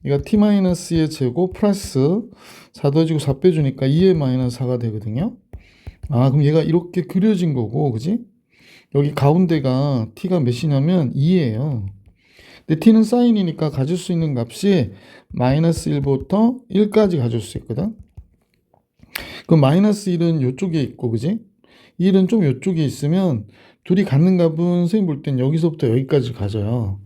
얘가 t-의 제곱 플러스 4 더해지고 4 빼주니까 2a 마이너스 4가 되거든요. 아, 그럼 얘가 이렇게 그려진 거고, 그지? 여기 가운데가 t가 몇이냐면 2예요. 근데 t는 사인이니까 가질 수 있는 값이 마이너스 1부터 1까지 가질 수 있거든. 그럼 마이너스 1은 이쪽에 있고, 그지? 1은 좀 이쪽에 있으면 둘이 갖는 값은 선생님 볼 땐 여기서부터 여기까지 가져요.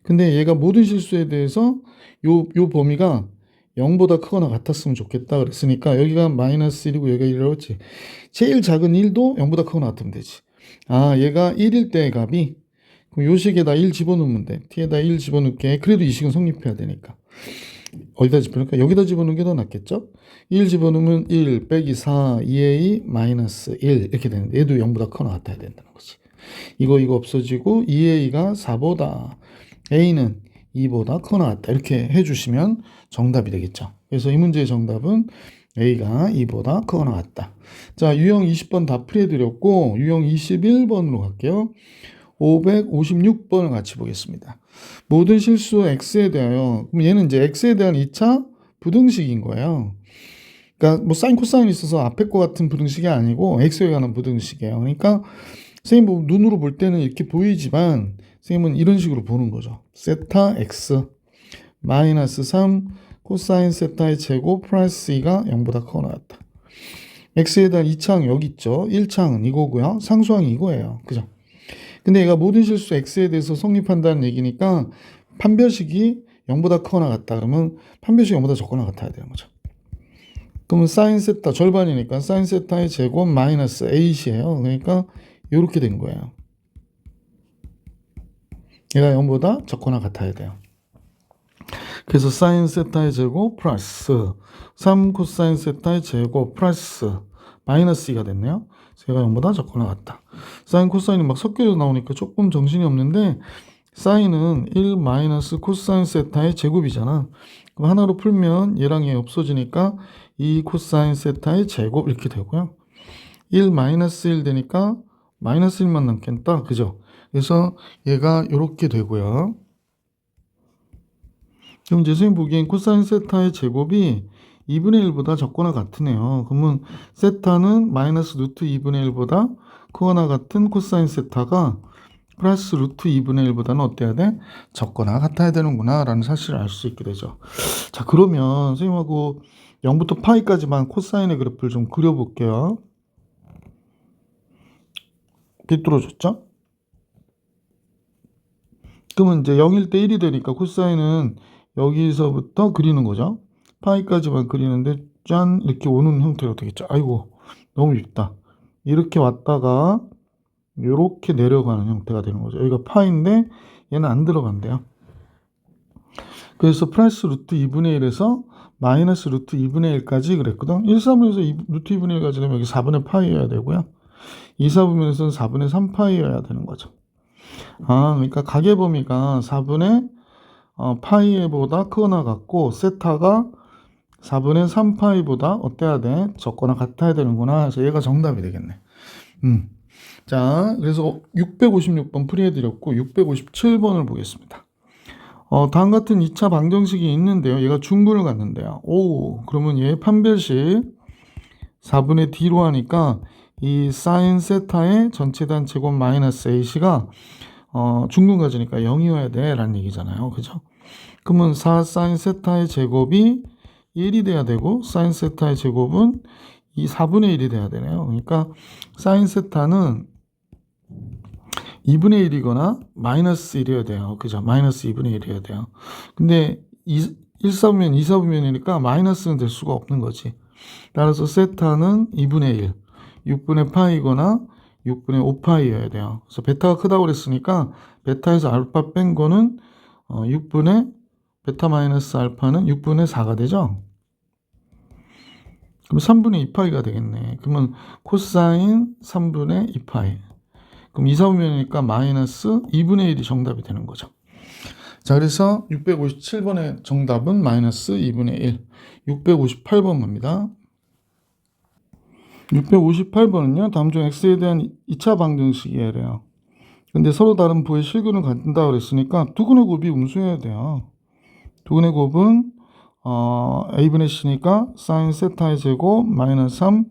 근데 얘가 모든 실수에 대해서 요 범위가 0보다 크거나 같았으면 좋겠다 그랬으니까 여기가 마이너스 1이고 여기가 1이라고 했지. 제일 작은 1도 0보다 크거나 같으면 되지. 아, 얘가 1일 때의 값이, 그럼 요 식에다 1 집어넣으면 돼. t에다 1 집어넣게. 그래도 이 식은 성립해야 되니까. 어디다 집어넣을까? 여기다 집어넣는 게 더 낫겠죠? 1 집어넣으면 1 빼기 4 2a 마이너스 1 이렇게 되는데 얘도 0보다 크거나 같아야 된다는 거지. 이거 없어지고 2a가 4보다 a는 2보다 크거나 같다 이렇게 해주시면 정답이 되겠죠. 그래서 이 문제의 정답은 a가 2보다 크거나 같다. 자, 유형 20번 다 풀이해드렸고 유형 21번으로 갈게요. 556번을 같이 보겠습니다. 모든 실수 x에 대하여, 그럼 얘는 이제 x에 대한 2차 부등식인 거예요. 그러니까 뭐 사인 코사인이 있어서 앞에 거 같은 부등식이 아니고 x에 관한 부등식이에요. 그러니까 선생님 뭐 눈으로 볼 때는 이렇게 보이지만 선생님은 이런 식으로 보는 거죠. 세타 x 마이너스 3 코사인 세타의 제곱 플러스 2가 0보다 크거나 같다. x에 대한 2차항 여기 있죠. 1차항은 이거고요. 상수항이 이거예요. 그죠? 근데 얘가 모든 실수 x에 대해서 성립한다는 얘기니까 판별식이 0보다 크거나 같다. 그러면 판별식이 0보다 적거나 같아야 되는 거죠. 그러면 사인 세타 절반이니까 사인 세타의 제곱 마이너스 a이에요. 그러니까 이렇게 된 거예요. 얘가 0보다 적거나 같아야 돼요. 그래서 사인 세타의 제곱 플러스 3 코사인 세타의 제곱 플러스 마이너스 2가 됐네요. 제가 0보다 적거나 같다. 사인 코사인이 막 섞여서 나오니까 조금 정신이 없는데 사인은 1 마이너스 코사인 세타의 제곱이잖아. 그럼 하나로 풀면 얘랑 얘 없어지니까 2 코사인 세타의 제곱 이렇게 되고요. 1 마이너스 1 되니까 마이너스 1만 남겠다. 그죠? 그래서 얘가 이렇게 되고요. 그럼 이제 선생님 보기엔 코사인 세타의 제곱이 2분의 1보다 적거나 같으네요. 그러면 세타는 마이너스 루트 2분의 1보다 크거나 같은 코사인 세타가 플러스 루트 2분의 1보다는 어때야 돼? 적거나 같아야 되는구나 라는 사실을 알 수 있게 되죠. 자, 그러면 선생님하고 0부터 파이까지만 코사인의 그래프를 좀 그려볼게요. 빗뚫어졌죠? 그러면 이제 0일 때 1이 되니까 코사인은 여기서부터 그리는 거죠. 파이까지만 그리는데 짠 이렇게 오는 형태가 되겠죠. 아이고 너무 쉽다. 이렇게 왔다가 이렇게 내려가는 형태가 되는 거죠. 여기가 파인데 얘는 안 들어간대요. 그래서 플러스 루트 2분의 1에서 마이너스 루트 2분의 1까지 그랬거든. 1, 3분에서 루트 2분의 1까지 되면 여기 4분의 파이여야 되고요. 2, 4분면에서는 4분의 3파이여야 되는 거죠. 아, 그러니까 가계 범위가 4분의 파이보다 크거나 같고 세타가 4분의 3파이보다 어때야 돼? 적거나 같아야 되는구나. 그래서 얘가 정답이 되겠네. 자, 그래서 656번 풀이해드렸고 657번을 보겠습니다. 다음 같은 2차 방정식이 있는데요. 얘가 중근을 갖는데요. 오, 그러면 얘 판별식 4분의 D로 하니까 이 사인 세타의 전체단 제곱 마이너스 A씨가 중근 가지니까 0이어야 돼 라는 얘기잖아요. 그죠? 그러면 4 사인 세타의 제곱이 1이 돼야 되고 사인 세타의 제곱은 이 4분의 1이 돼야 되네요. 그러니까 사인 세타는 2분의 1이거나 마이너스 1이어야 돼요. 그죠? 마이너스 2분의 1이어야 돼요. 근데 1, 4분면 2, 4분면이니까 마이너스는 될 수가 없는 거지. 따라서 세타는 2분의 1, 6분의 파이거나 6분의 5파이여야 돼요. 그래서 베타가 크다고 그랬으니까 베타에서 알파 뺀 거는 6분의 베타 마이너스 알파는 6분의 4가 되죠. 그럼 3분의 2파이가 되겠네. 그러면 코사인 3분의 2파이. 그럼 2, 4분면이니까 마이너스 2분의 1이 정답이 되는 거죠. 자, 그래서 657번의 정답은 마이너스 2분의 1. 658번 갑니다. 658번은요. 다음 중 x에 대한 2차 방정식이래요. 근데 서로 다른 부의 실근을 갖는다 그랬으니까 두근의 곱이 음수해야 돼요. 두근의 곱은 a분의 c니까 사인 세타의 제곱 마이너스 3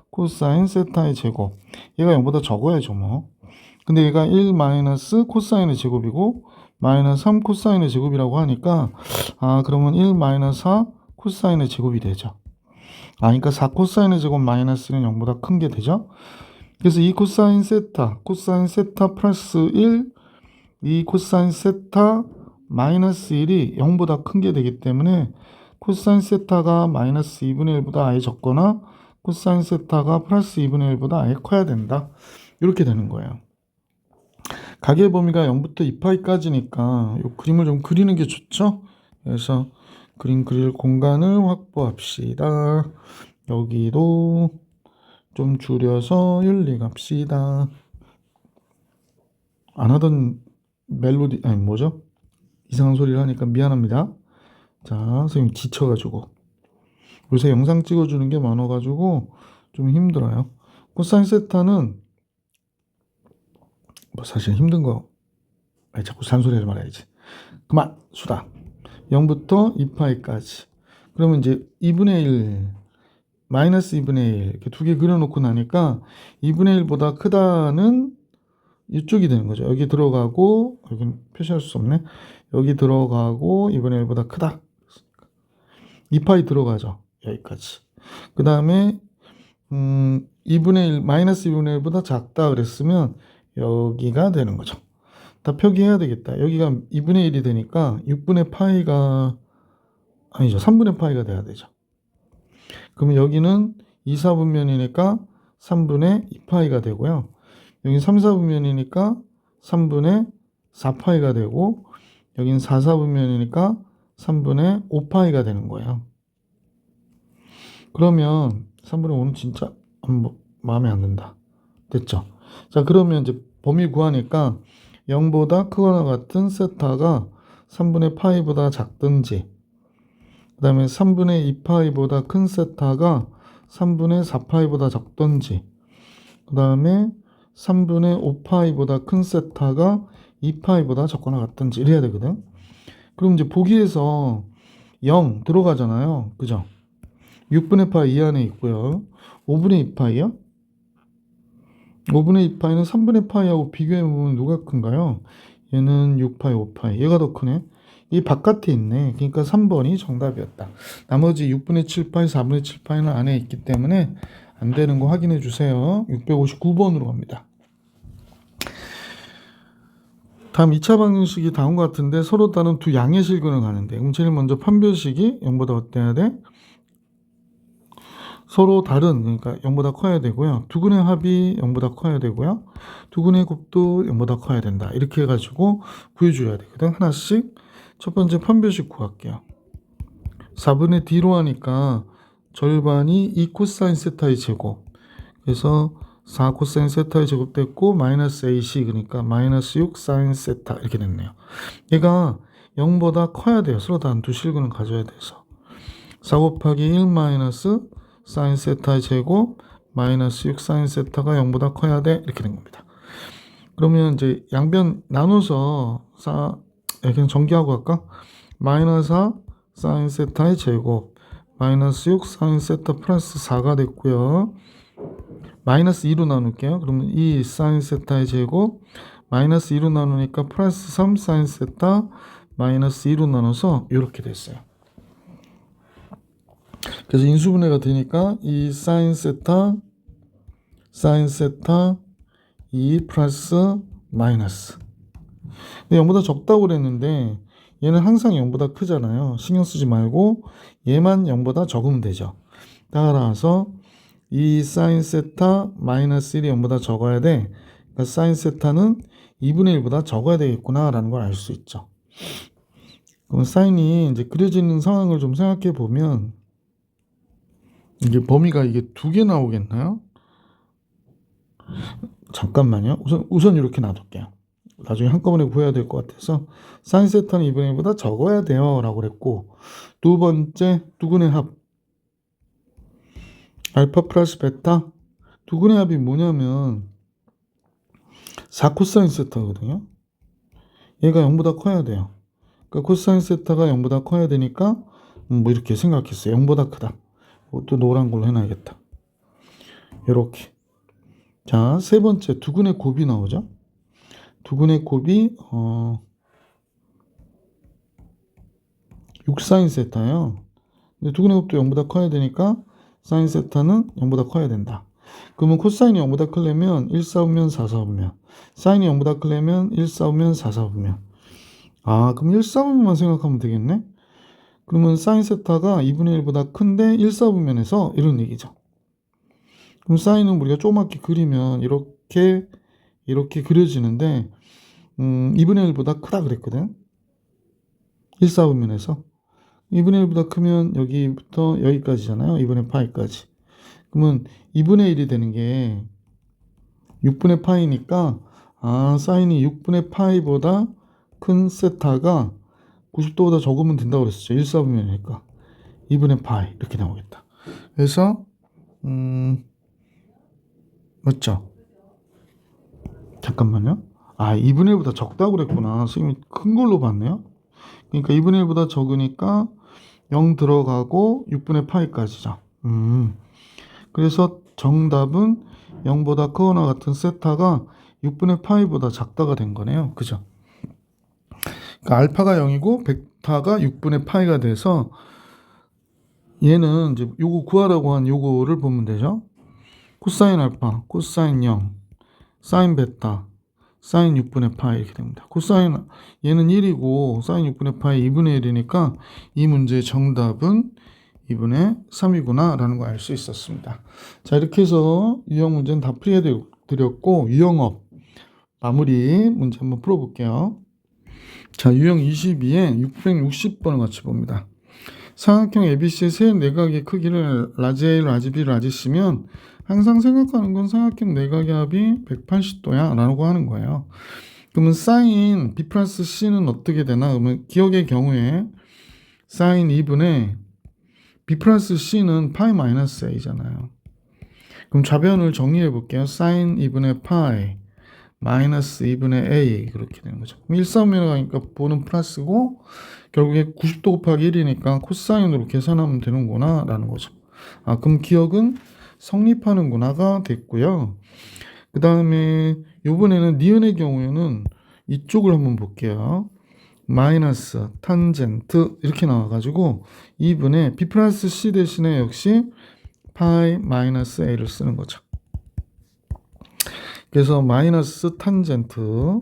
코사인 세타의 제곱. 얘가 0보다 적어야죠 뭐. 근데 얘가 1 마이너스 코사인의 제곱이고 마이너스 3 코사인의 제곱이라고 하니까 그러면 1 마이너스 4 코사인의 제곱이 되죠. 그러니까 4 코사인의 제곱 마이너스는 0보다 큰 게 되죠. 그래서 2 코사인 세타 플러스 1 2 코사인 세타 마이너스 1이 0보다 큰 게 되기 때문에 코사인 세타가 마이너스 2분의 1보다 아예 적거나 코사인 세타가 플러스 2분의 1보다 아예 커야 된다. 이렇게 되는 거예요. 가계 범위가 0부터 2파이까지니까 이 그림을 좀 그리는 게 좋죠. 그래서 그림 그릴 공간을 확보합시다. 여기도 좀 줄여서 윤리 갑시다. 안 하던 멜로디 아니 뭐죠? 이상한 소리를 하니까 미안합니다. 자, 선생님 지쳐가지고 요새 영상 찍어주는 게 많아가지고 좀 힘들어요. 코사인 세타는 뭐 사실 힘든 거 자꾸 산소리를 말해야지. 그만 수다. 0부터 2파이까지. 그러면 이제 2분의 1 마이너스 2분의 1 이렇게 두 개 그려놓고 나니까 2분의 1보다 크다는 이쪽이 되는 거죠. 여기 들어가고 여기는 표시할 수 없네. 여기 들어가고 2분의 1보다 크다. 2파이 들어가죠. 여기까지. 그 다음에 2분의 1, 마이너스 2분의 1보다 작다 그랬으면 여기가 되는 거죠. 다 표기해야 되겠다. 여기가 2분의 1이 되니까 6분의 파이가 아니죠. 3분의 파이가 돼야 되죠. 그러면 여기는 2, 4분면이니까 3분의 2파이가 되고요. 여긴 3, 4분면이니까 3분의 4파이가 되고 여긴 4, 4분면이니까 3분의 5파이가 되는 거예요. 그러면 3분의 5는 진짜 마음에 안 든다. 됐죠? 자, 그러면 이제 범위 구하니까 0보다 크거나 같은 세타가 3분의 파이보다 작든지 그 다음에 3분의 2파이보다 큰 세타가 3분의 4파이보다 작든지 그 다음에 3분의 5파이보다 큰 세타가 2파이보다 작거나 같든지 이래야 되거든. 그럼 이제 보기에서 0 들어가잖아요. 그죠? 6분의 파이 이 안에 있고요. 5분의 2파이요? 5분의 2파이는 3분의 파이하고 비교해보면 누가 큰가요? 얘는 6파이, 5파이. 얘가 더 크네. 이 바깥에 있네. 그러니까 3번이 정답이었다. 나머지 6분의 7파이, 4분의 7파이는 안에 있기 때문에 안 되는 거 확인해 주세요. 659번으로 갑니다. 다음 2차 방정식이 다음과 같은데 서로 다른 두 양의 실근을 가는데 그럼 제일 먼저 판별식이 0보다 어때야 돼? 서로 다른, 그러니까 0보다 커야 되고요. 두근의 합이 0보다 커야 되고요. 두근의 곱도 0보다 커야 된다. 이렇게 해가지고 구해줘야 되거든. 하나씩. 첫 번째 판별식 구할게요. 4분의 D로 하니까 절반이 2 코사인 세타의 제곱. 그래서 4 코사인 세타의 제곱 됐고 마이너스 AC 그러니까 마이너스 6 사인 세타 이렇게 됐네요. 얘가 0보다 커야 돼요. 서로 다른 두 실근을 가져야 돼서. 4 곱하기 1 마이너스 사인 세타의 제곱 마이너스 6 사인 세타가 0보다 커야 돼 이렇게 된 겁니다. 그러면 이제 양변 나눠서 그냥 전기하고 할까? 마이너스 4 사인 세타의 제곱 마이너스 6 사인 세타 플러스 4가 됐고요. 마이너스 2로 나눌게요. 그러면 2 사인 세타의 제곱 마이너스 2로 나누니까 플러스 3 사인 세타 마이너스 2로 나눠서 이렇게 됐어요. 그래서 인수분해가 되니까 2 사인 세타 2 플러스 마이너스. 0보다 적다고 그랬는데 얘는 항상 0보다 크잖아요. 신경 쓰지 말고 얘만 0보다 적으면 되죠. 따라서 2 사인 세타 마이너스 1이 0보다 적어야 돼. 그러니까 사인 세타는 2분의 1보다 적어야 되겠구나 라는 걸 알 수 있죠. 그럼 사인이 이제 그려지는 상황을 좀 생각해 보면 이게 범위가 이게 두 개 나오겠나요? 잠깐만요. 우선 이렇게 놔둘게요. 나중에 한꺼번에 구해야 될 것 같아서 사인 세타는 2분의 1보다 적어야 돼요 라고 그랬고 두 번째 두근의 합 알파 플러스 베타 두근의 합이 뭐냐면 4 코사인 세타거든요. 얘가 0보다 커야 돼요. 그러니까 코사인 세타가 0보다 커야 되니까 뭐 이렇게 생각했어요. 0보다 크다. 또 노란 걸로 해놔야겠다. 이렇게. 자, 세 번째 두근의 곱이 나오죠. 두근의 곱이 6 사인 세타예요. 근데 두근의 곱도 0보다 커야 되니까 사인 세타는 0보다 커야 된다. 그러면 코사인이 0보다 크려면 1, 4분면 4, 4분면 사인이 0보다 크려면 1, 4분면 4, 4분면 그럼 1, 4분면만 생각하면 되겠네. 그러면 사인 세타가 2분의 1보다 큰데 1, 4분면에서 이런 얘기죠. 그럼 사인은 우리가 조그맣게 그리면 이렇게 그려지는데 2분의 1보다 크다 그랬거든. 1, 4분면에서 2분의 1보다 크면 여기부터 여기까지잖아요. 2분의 파이까지. 그러면 2분의 1이 되는 게 6분의 파이니까 사인이 6분의 파이보다 큰 세타가 90도보다 적으면 된다고 그랬었죠. 1, 4분면이니까 2분의 파이 이렇게 나오겠다. 그래서 맞죠? 잠깐만요. 2분의 1보다 적다고 그랬구나. 선생님이 큰 걸로 봤네요. 그러니까 2분의 1보다 적으니까 0 들어가고 6분의 파이까지죠. 그래서 정답은 0보다 크거나 같은 세타가 6분의 파이보다 작다가 된 거네요. 그죠? 그러니까 알파가 0이고 베타가 6분의 파이가 돼서 얘는 이제 요거 구하라고 한 요거를 보면 되죠. 코사인 알파, 코사인 0, 사인 베타, 사인 6분의 파이 이렇게 됩니다. 코사인 얘는 1이고 사인 6분의 파이 2분의 1이니까 이 문제의 정답은 2분의 3이구나 라는 걸 알 수 있었습니다. 자, 이렇게 해서 유형 문제는 다 풀이해 드렸고 유형업 마무리 문제 한번 풀어볼게요. 자, 유형 22에 660번을 같이 봅니다. 삼각형 ABC의 세 내각의 크기를 라지 A, 라지 B, 라지 C면 항상 생각하는 건 삼각형 내각의 합이 180도야 라고 하는 거예요. 그러면 사인 B 플러스 C는 어떻게 되나? 그러면 기억의 경우에 사인 2분의 B 플러스 C는 파이 마이너스 A잖아요. 그럼 좌변을 정리해 볼게요. 사인 2분의 파이 마이너스 2분의 A 그렇게 되는 거죠. 1,3으로 가니까 보는 플러스고 결국에 90도 곱하기 1이니까 코사인으로 계산하면 되는구나 라는 거죠. 아, 그럼 기억은 성립하는구나가 됐고요. 그 다음에 이번에는 니은의 경우에는 이쪽을 한번 볼게요. 마이너스 탄젠트 이렇게 나와가지고 2분의 B 플러스 C 대신에 역시 파이 마이너스 A를 쓰는 거죠. 그래서 마이너스 탄젠트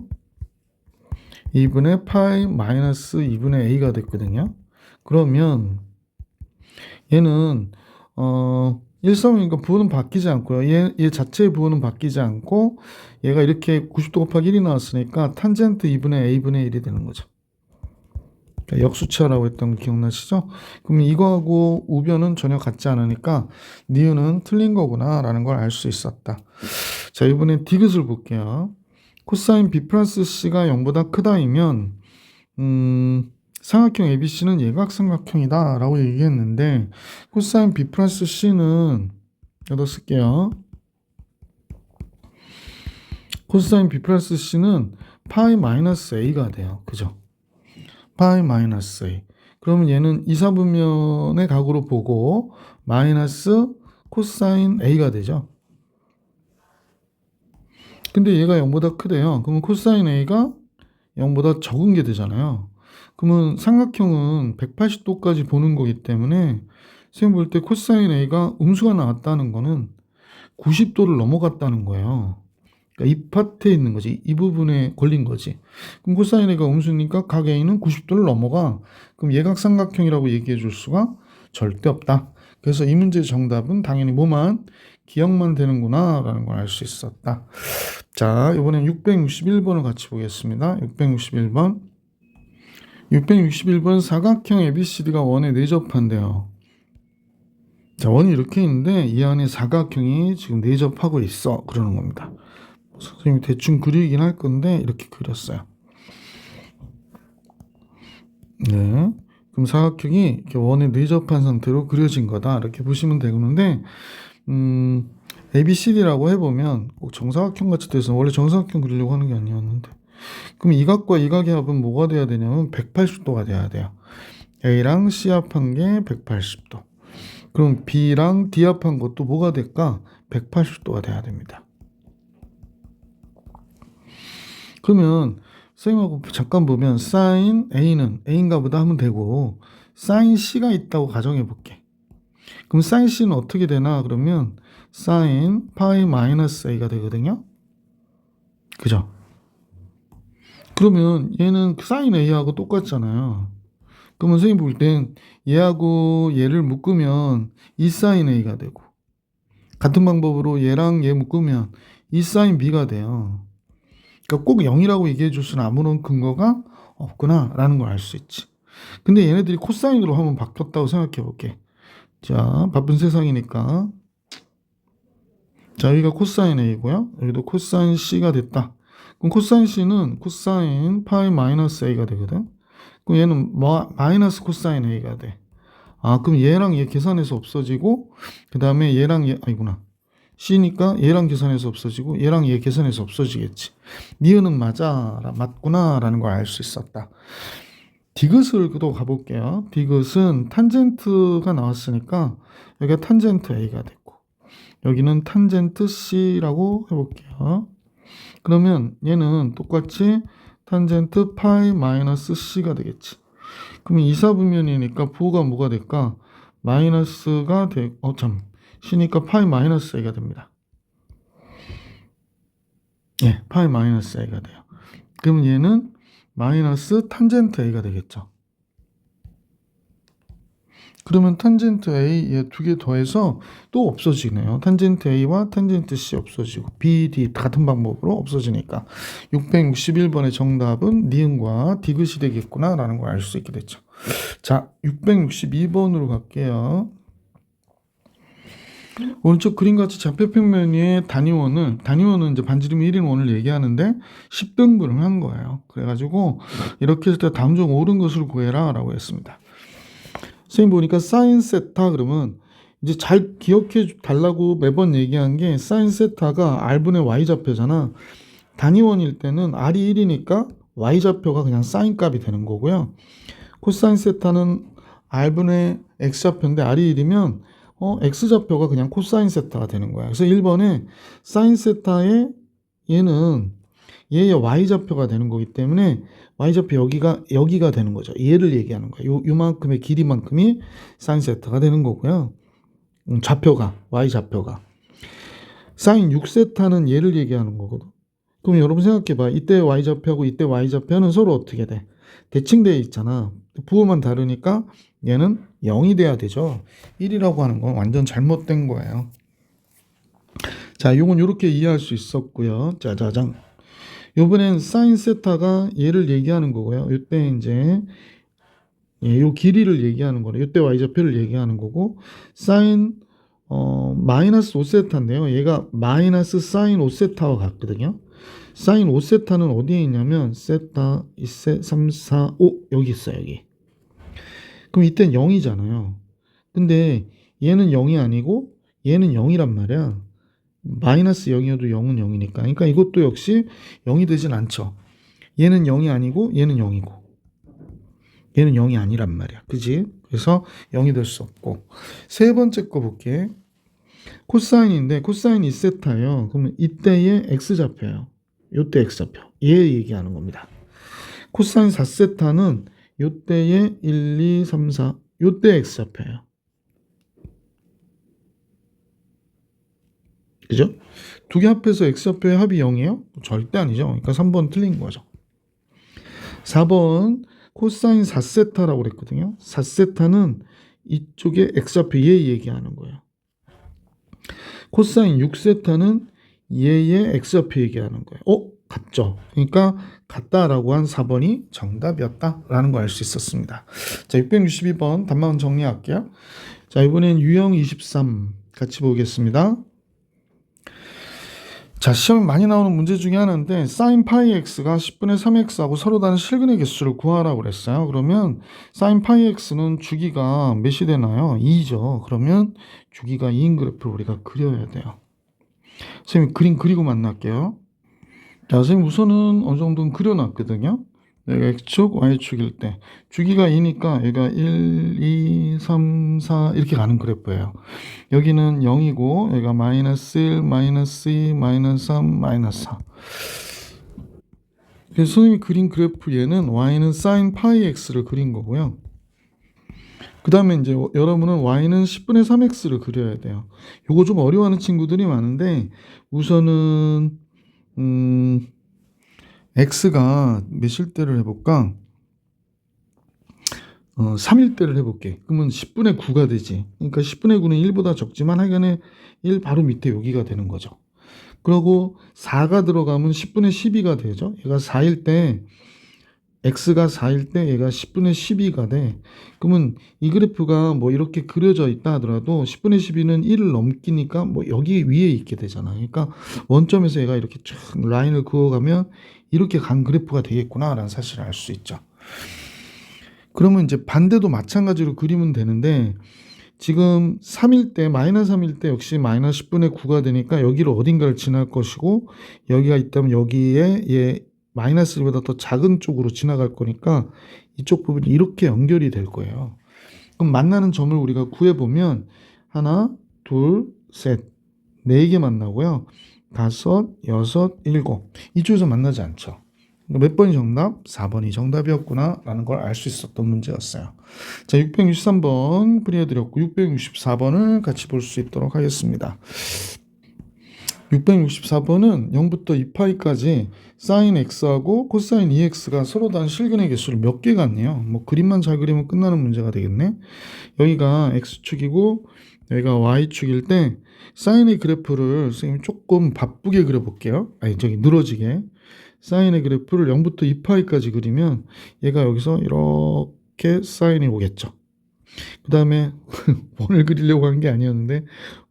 2분의 파이 마이너스 2분의 A가 됐거든요. 그러면 얘는 1,3이니까 부호는 바뀌지 않고요. 얘 자체의 부호는 바뀌지 않고 얘가 이렇게 90도 곱하기 1이 나왔으니까 탄젠트 2분의 A분의 1이 되는 거죠. 그러니까 역수치하라고 했던 거 기억나시죠? 그럼 이거하고 우변은 전혀 같지 않으니까 니은은 틀린 거구나 라는 걸 알 수 있었다. 자, 이번엔 디귿을 볼게요. 코사인 B 플러스 C가 0보다 크다이면 삼각형 ABC는 예각삼각형이다 라고 얘기했는데 코사인 B 플러스 C는 여기다 쓸게요. 코사인 B 플러스 C는 파이 마이너스 A가 돼요. 그죠? 파이 마이너스 A. 그러면 얘는 이사분면의 각으로 보고 마이너스 코사인 A가 되죠. 근데 얘가 0보다 크대요. 그러면 코사인 A가 0보다 적은 게 되잖아요. 그러면 삼각형은 180도까지 보는 거기 때문에 선생님 볼 때 코사인 A가 음수가 나왔다는 거는 90도를 넘어갔다는 거예요. 그러니까 이 파트에 있는 거지. 이 부분에 걸린 거지. 그럼 코사인 A가 음수니까 각 A는 90도를 넘어가. 그럼 예각삼각형이라고 얘기해 줄 수가 절대 없다. 그래서 이 문제의 정답은 당연히 뭐만 기억만 되는구나 라는 걸 알 수 있었다. 자, 이번엔 661번을 같이 보겠습니다. 661번. 661번 사각형 ABCD가 원에 내접한대요. 자, 원이 이렇게 있는데 이 안에 사각형이 지금 내접하고 있어 그러는 겁니다. 선생님이 대충 그리긴 할 건데 이렇게 그렸어요. 네, 그럼 사각형이 이렇게 원에 내접한 상태로 그려진 거다 이렇게 보시면 되는데 ABCD라고 해보면 꼭 정사각형 같이 돼서 원래 정사각형 그리려고 하는 게 아니었는데 그럼 이 각과 이 각의 합은 뭐가 돼야 되냐면 180도가 돼야 돼요. A랑 C 합한 게 180도. 그럼 B랑 D 합한 것도 뭐가 될까? 180도가 돼야 됩니다. 그러면 선생님하고 잠깐 보면 사인 A는 A인가 보다 하면 되고 사인 C가 있다고 가정해 볼게. 그럼 사인 C는 어떻게 되나? 그러면 사인 파이 마이너스 A가 되거든요. 그죠? 그러면 얘는 사인 A하고 똑같잖아요. 그러면 선생님 볼 땐 얘하고 얘를 묶으면 2 사인 A가 되고 같은 방법으로 얘랑 얘 묶으면 2 사인 B가 돼요. 그러니까 꼭 0이라고 얘기해 줄 수는 아무런 근거가 없구나 라는 걸 알 수 있지. 근데 얘네들이 코사인으로 한번 바뀌었다고 생각해 볼게. 자, 바쁜 세상이니까. 자, 여기가 코사인 A고요. 여기도 코사인 C가 됐다. 그럼 코사인 C는 코사인 파이 마이너스 A가 되거든. 그럼 얘는 마이너스 코사인 A가 돼. 아, 그럼 얘랑 얘 계산해서 없어지고 그 다음에 얘랑 얘 아니구나. C니까 얘랑 계산해서 없어지고 얘랑 얘 계산해서 없어지겠지. 니은은 맞구나 라는 걸 알 수 있었다. 디귿을 또 가볼게요. 디귿은 탄젠트가 나왔으니까 여기가 탄젠트 A가 됐고 여기는 탄젠트 C라고 해볼게요. 그러면 얘는 똑같이 탄젠트 파이 마이너스 C가 되겠지. 그러면 이사분면이니까 부호가 뭐가 될까? 마이너스가 C니까 파이 마이너스 A가 됩니다. 예, 파이 마이너스 a가 돼요. 그러면 얘는 마이너스 탄젠트 a가 되겠죠. 그러면 탄젠트 A 얘 두 개 더해서 또 없어지네요. 탄젠트 A와 탄젠트 C 없어지고 B, D 같은 방법으로 없어지니까 661번의 정답은 니은과 디귿이 되겠구나 라는 걸 알 수 있게 됐죠. 자, 662번으로 갈게요. 오른쪽 그림같이 좌표평면의 단위원은 이제 반지름 1인 원을 얘기하는데 10등분을 한 거예요. 그래가지고 이렇게 했을 때 다음 중 옳은 것을 구해라 라고 했습니다. 선생님 보니까 사인 세타 그러면 이제 잘 기억해 달라고 매번 얘기한 게 사인 세타가 R분의 Y좌표잖아. 단위원일 때는 R이 1이니까 Y좌표가 그냥 사인 값이 되는 거고요. 코사인 세타는 R분의 X좌표인데 R이 1이면 X좌표가 그냥 코사인 세타가 되는 거야. 그래서 1번에 사인 세타의 얘는 얘의 Y좌표가 되는 거기 때문에 Y좌표 여기가 되는 거죠. 얘를 얘기하는 거예요. 요만큼의 길이만큼이 사인 세타가 되는 거고요. 좌표가 Y좌표가. 사인 6세타는 얘를 얘기하는 거거든. 그럼 여러분 생각해봐. 이때 Y좌표하고 이때 Y좌표는 서로 어떻게 돼? 대칭되어 있잖아. 부호만 다르니까 얘는 0이 돼야 되죠. 1이라고 하는 건 완전 잘못된 거예요. 자, 요건 이렇게 이해할 수 있었고요. 짜자장. 요번엔 사인 세타가 얘를 얘기하는 거고요. 이때 이제 요 길이를 얘기하는 거래. 이때 Y좌표를 얘기하는 거고 사인 마이너스 5세타인데요. 얘가 마이너스 사인 5세타와 같거든요. 사인 5세타는 어디에 있냐면 세타 2세 3, 4, 5 여기 있어요. 여기. 그럼 이때는 0이잖아요. 근데 얘는 0이 아니고 얘는 0이란 말이야. 마이너스 0이어도 0은 0이니까. 그러니까 이것도 역시 0이 되진 않죠. 얘는 0이 아니고 얘는 0이고 얘는 0이 아니란 말이야. 그지? 그래서 0이 될 수 없고. 세 번째 거 볼게. 코사인인데 코사인 2세타예요. 그러면 이때의 X좌표예요. 요때 X좌표. 얘 얘기하는 겁니다. 코사인 4세타는 요때의 1, 2, 3, 4 요때 X좌표예요. 그죠? 두 개 합해서 X좌표의 합이 0이에요? 절대 아니죠. 그러니까 3번 틀린 거죠. 4번 코사인 4세타라고 그랬거든요. 4세타는 이쪽에 X좌표 얘 얘기하는 거예요. 코사인 6세타는 얘의 X좌표 얘기하는 거예요. 같죠? 그러니까 같다라고 한 4번이 정답이었다라는 거 알 수 있었습니다. 자, 662번 답만 정리할게요. 자, 이번엔 유형 23 같이 보겠습니다. 자, 시험에 많이 나오는 문제 중에 하나인데 사인 파이 x가 10분의 3x하고 서로 다른 실근의 개수를 구하라고 그랬어요. 그러면 사인 파이 x는 주기가 몇이 되나요? 2죠. 그러면 주기가 2인 그래프를 우리가 그려야 돼요. 선생님 그림 그리고 만날게요. 자, 선생님 우선은 어느 정도는 그려놨거든요. 내가 X축, Y축일 때 주기가 2니까 얘가 1, 2, 3, 4 이렇게 가는 그래프예요. 여기는 0이고 얘가 마이너스 1, 마이너스 2, 마이너스 3, 마이너스 4. 그래서 선생님이 그린 그래프 얘는 Y는 사인 파이 X를 그린 거고요. 그 다음에 이제 여러분은 Y는 10분의 3X를 그려야 돼요. 요거 좀 어려워하는 친구들이 많은데 우선은 X가 몇일 때를 해볼까? 3일 때를 해볼게. 그러면 10분의 9가 되지. 그러니까 10분의 9는 1보다 적지만 하여간에 1 바로 밑에 여기가 되는 거죠. 그리고 4가 들어가면 10분의 12가 되죠. 얘가 4일 때 X가 4일 때 얘가 10분의 12가 돼. 그러면 이 그래프가 뭐 이렇게 그려져 있다 하더라도 10분의 12는 1을 넘기니까 뭐 여기 위에 있게 되잖아. 그러니까 원점에서 얘가 이렇게 쭉 라인을 그어가면 이렇게 간 그래프가 되겠구나라는 사실을 알 수 있죠. 그러면 이제 반대도 마찬가지로 그리면 되는데 지금 3일 때 마이너스 3일 때 역시 마이너스 10분의 9가 되니까 여기를 어딘가를 지날 것이고 여기가 있다면 여기에 얘 마이너스 1보다 더 작은 쪽으로 지나갈 거니까 이쪽 부분이 이렇게 연결이 될 거예요. 그럼 만나는 점을 우리가 구해보면 하나, 둘, 셋, 4개 만나고요. 5, 6, 7 이쪽에서 만나지 않죠. 몇 번이 정답? 4번이 정답이었구나 라는 걸 알 수 있었던 문제였어요. 자, 663번 풀이해드렸고 664번을 같이 볼 수 있도록 하겠습니다. 664번은 0부터 2파이까지 사인 x하고 코사인 2x가 서로 다른 실근의 개수를 몇 개 같네요. 뭐 그림만 잘 그리면 끝나는 문제가 되겠네. 여기가 x축이고 여기가 y축일 때 사인의 그래프를 선생님이 조금 바쁘게 그려볼게요. 아니 저기 늘어지게. 사인의 그래프를 0부터 2파이까지 그리면 얘가 여기서 이렇게 사인이 오겠죠. 그 다음에 원을 그리려고 한 게 아니었는데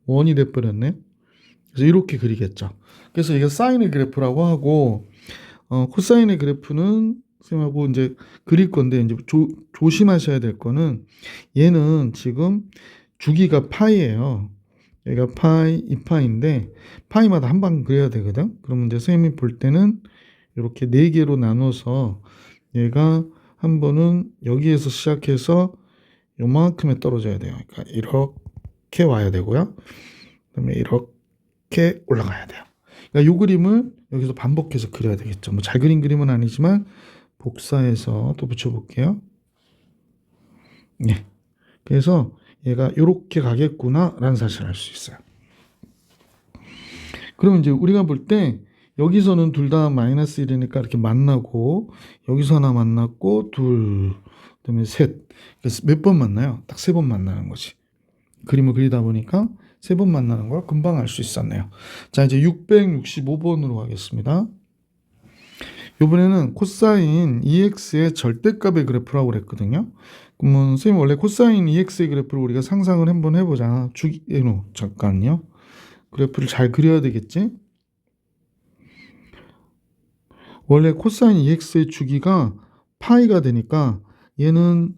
원이 돼버렸네. 그래서 이렇게 그리겠죠. 그래서 이게 사인의 그래프라고 하고 코사인의 그래프는 선생님하고 이제 그릴 건데 이제 조심하셔야 될 거는 얘는 지금 주기가 파이예요. 얘가 파이, 2파인데 파이마다 한 방 그려야 되거든. 그러면 이제 선생님이 볼 때는 이렇게 4개로 나눠서 얘가 한 번은 여기에서 시작해서 요만큼에 떨어져야 돼요. 그러니까 이렇게 와야 되고요. 그다음에 이렇게 올라가야 돼요. 그러니까 이 그림을 여기서 반복해서 그려야 되겠죠. 뭐 잘 그린 그림은 아니지만 복사해서 또 붙여볼게요. 네. 그래서 얘가 이렇게 가겠구나라는 사실을 알 수 있어요. 그러면 이제 우리가 볼 때 여기서는 둘 다 마이너스 1이니까 이렇게 만나고 여기서 하나 만났고 둘, 그다음에 셋. 그래서 몇 번 만나요? 딱 3번 만나는 거지. 그림을 그리다 보니까 3번 만나는 걸 금방 알 수 있었네요. 자, 이제 665번으로 가겠습니다. 이번에는 코사인 EX의 절대값의 그래프라고 그랬거든요. 그러면 선생님 원래 코사인 EX의 그래프를 우리가 상상을 한번 해보자. 잠깐요. 그래프를 잘 그려야 되겠지? 원래 코사인 EX의 주기가 파이가 되니까 얘는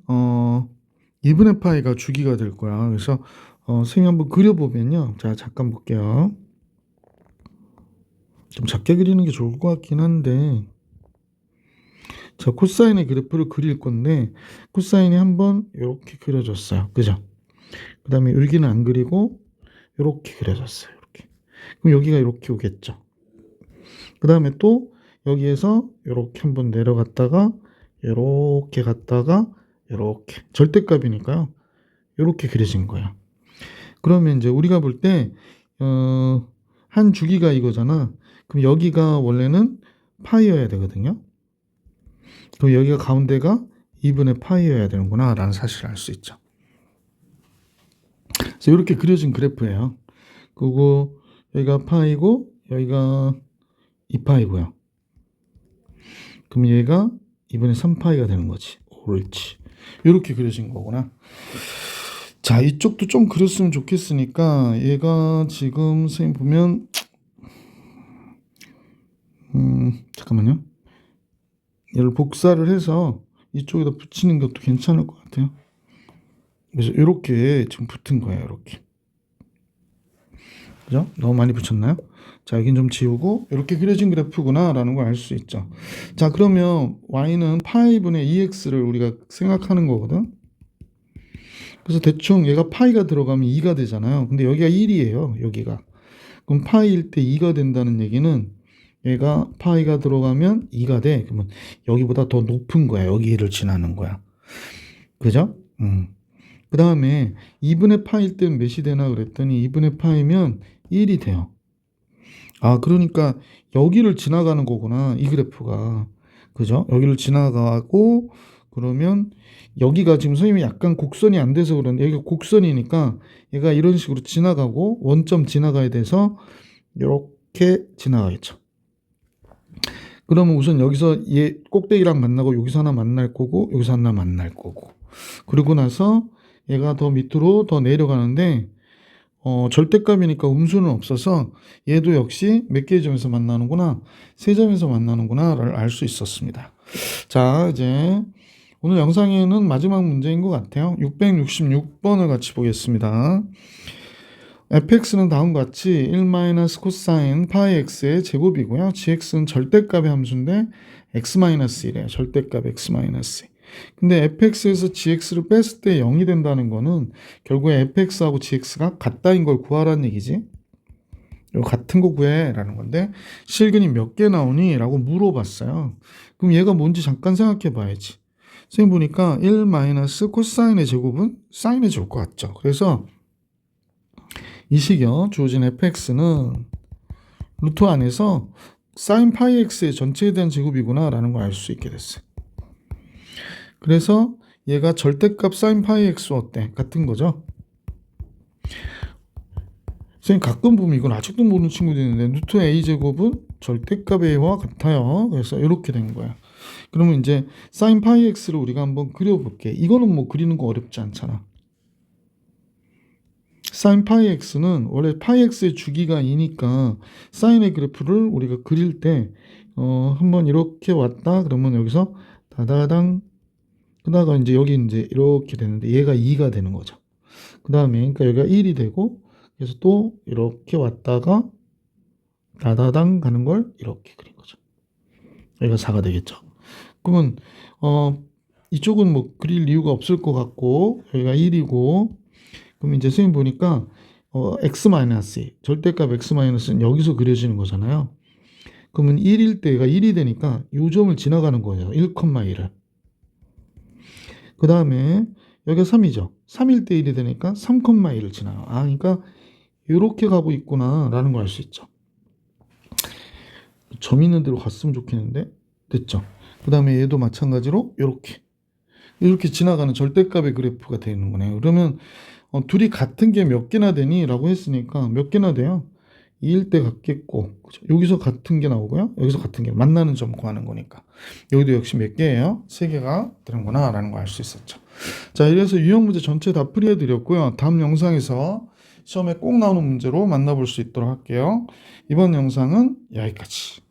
2분의 파이가 주기가 될 거야. 그래서 선생님 한번 그려보면요. 자, 잠깐 볼게요. 좀 작게 그리는 게 좋을 것 같긴 한데 자, 코사인의 그래프를 그릴 건데 코사인이 한번 이렇게 그려졌어요. 그죠? 그 다음에 여기는 안 그리고 이렇게 그려졌어요. 이렇게. 그럼 여기가 이렇게 오겠죠. 그 다음에 또 여기에서 이렇게 한번 내려갔다가 이렇게 갔다가 이렇게 절대값이니까요. 이렇게 그려진 거예요. 그러면 이제 우리가 볼 때 한 주기가 이거잖아. 그럼 여기가 원래는 파이여야 되거든요. 그럼 여기가 가운데가 2분의 파이여야 되는구나 라는 사실을 알 수 있죠. 그래서 이렇게 그려진 그래프예요. 그리고 여기가 파이고 여기가 2파이고요. 그럼 얘가 2분의 3파이가 되는 거지. 옳지. 이렇게 그려진 거구나. 자, 이쪽도 좀 그렸으면 좋겠으니까 얘가 지금 선생님 보면 잠깐만요. 얘를 복사를 해서 이쪽에다 붙이는 것도 괜찮을 것 같아요. 그래서 이렇게 지금 붙은 거예요. 이렇게. 그죠? 너무 많이 붙였나요? 자, 여긴 좀 지우고 이렇게 그려진 그래프구나 라는 걸 알 수 있죠. 자, 그러면 y는 파이분의 2x를 우리가 생각하는 거거든. 그래서 대충 얘가 파이가 들어가면 2가 되잖아요. 근데 여기가 1이에요. 여기가. 그럼 파이일 때 2가 된다는 얘기는 얘가 파이가 들어가면 2가 돼. 그러면 여기보다 더 높은 거야. 여기를 지나는 거야. 그죠? 그 다음에 2분의 파일 때는 몇이 되나 그랬더니 2분의 파이면 1이 돼요. 아, 그러니까 여기를 지나가는 거구나. 이 그래프가. 그죠? 여기를 지나가고 그러면 여기가 지금 선생님이 약간 곡선이 안 돼서 그런데 여기가 곡선이니까 얘가 이런 식으로 지나가고 원점 지나가야 돼서 이렇게 지나가겠죠. 그러면 우선 여기서 얘 꼭대기랑 만나고 여기서 하나 만날 거고 여기서 하나 만날 거고 그리고 나서 얘가 더 밑으로 더 내려가는데 절대값이니까 음수는 없어서 얘도 역시 몇 개의 점에서 만나는구나 3점에서 만나는구나를 알 수 있었습니다. 자, 이제 오늘 영상에는 마지막 문제인 것 같아요. 666번을 같이 보겠습니다. fx는 다음과 같이 1 코사인 파이 x의 제곱이고요. gx는 절대값의 함수인데 x-1이에요. 절대값 x-1. 근데 fx에서 gx를 뺐을 때 0이 된다는 거는 결국에 fx하고 gx가 같다인 걸 구하라는 얘기지. 이거 같은 거 구해라는 건데 실근이 몇 개 나오니? 라고 물어봤어요. 그럼 얘가 뭔지 잠깐 생각해 봐야지. 선생님 보니까 1 코사인의 제곱은 사인의 제곱 같죠. 그래서 이 식이요. 주어진 fx는 루트 안에서 sin 파이 x의 전체에 대한 제곱이구나 라는 걸 알 수 있게 됐어요. 그래서 얘가 절대값 sin 파이 x 어때? 같은 거죠. 선생님 가끔 보면 이건 아직도 모르는 친구들이 있는데 루트 a 제곱은 절대값 a와 같아요. 그래서 이렇게 된 거야. 그러면 이제 sin 파이 x를 우리가 한번 그려볼게. 이거는 뭐 그리는 거 어렵지 않잖아. sin 파이 x는 원래 파이 x의 주기가 2니까 사인의 그래프를 우리가 그릴 때 한번 이렇게 왔다 그러면 여기서 다다당 그다가 이제 여기 이제 이렇게 되는데 얘가 2가 되는 거죠. 그 다음에 그러니까 여기가 1이 되고 그래서 또 이렇게 왔다가 다다당 가는 걸 이렇게 그린 거죠. 여기가 4가 되겠죠. 그러면 이쪽은 뭐 그릴 이유가 없을 것 같고 여기가 1이고 그럼 이제 선생님 보니까 x-2 절대값 x-는 여기서 그려지는 거잖아요. 그러면 1일 때가 1이 되니까 이 점을 지나가는 거예요. 1,1을. 그 다음에 여기가 3이죠. 3일 때 1이 되니까 3,1을 지나요. 아, 그러니까 이렇게 가고 있구나 라는 걸 알 수 있죠. 점 있는 대로 갔으면 좋겠는데 됐죠. 그 다음에 얘도 마찬가지로 이렇게 지나가는 절대값의 그래프가 되는 거네요. 그러면 둘이 같은 게 몇 개나 되니? 라고 했으니까 몇 개나 돼요? 2일 때 같겠고 그죠? 여기서 같은 게 나오고요. 여기서 같은 게 만나는 점 구하는 거니까 여기도 역시 몇 개예요? 3개가 되는구나 라는 걸 알 수 있었죠. 자, 이래서 유형 문제 전체 다 풀이해 드렸고요. 다음 영상에서 시험에 꼭 나오는 문제로 만나볼 수 있도록 할게요. 이번 영상은 여기까지.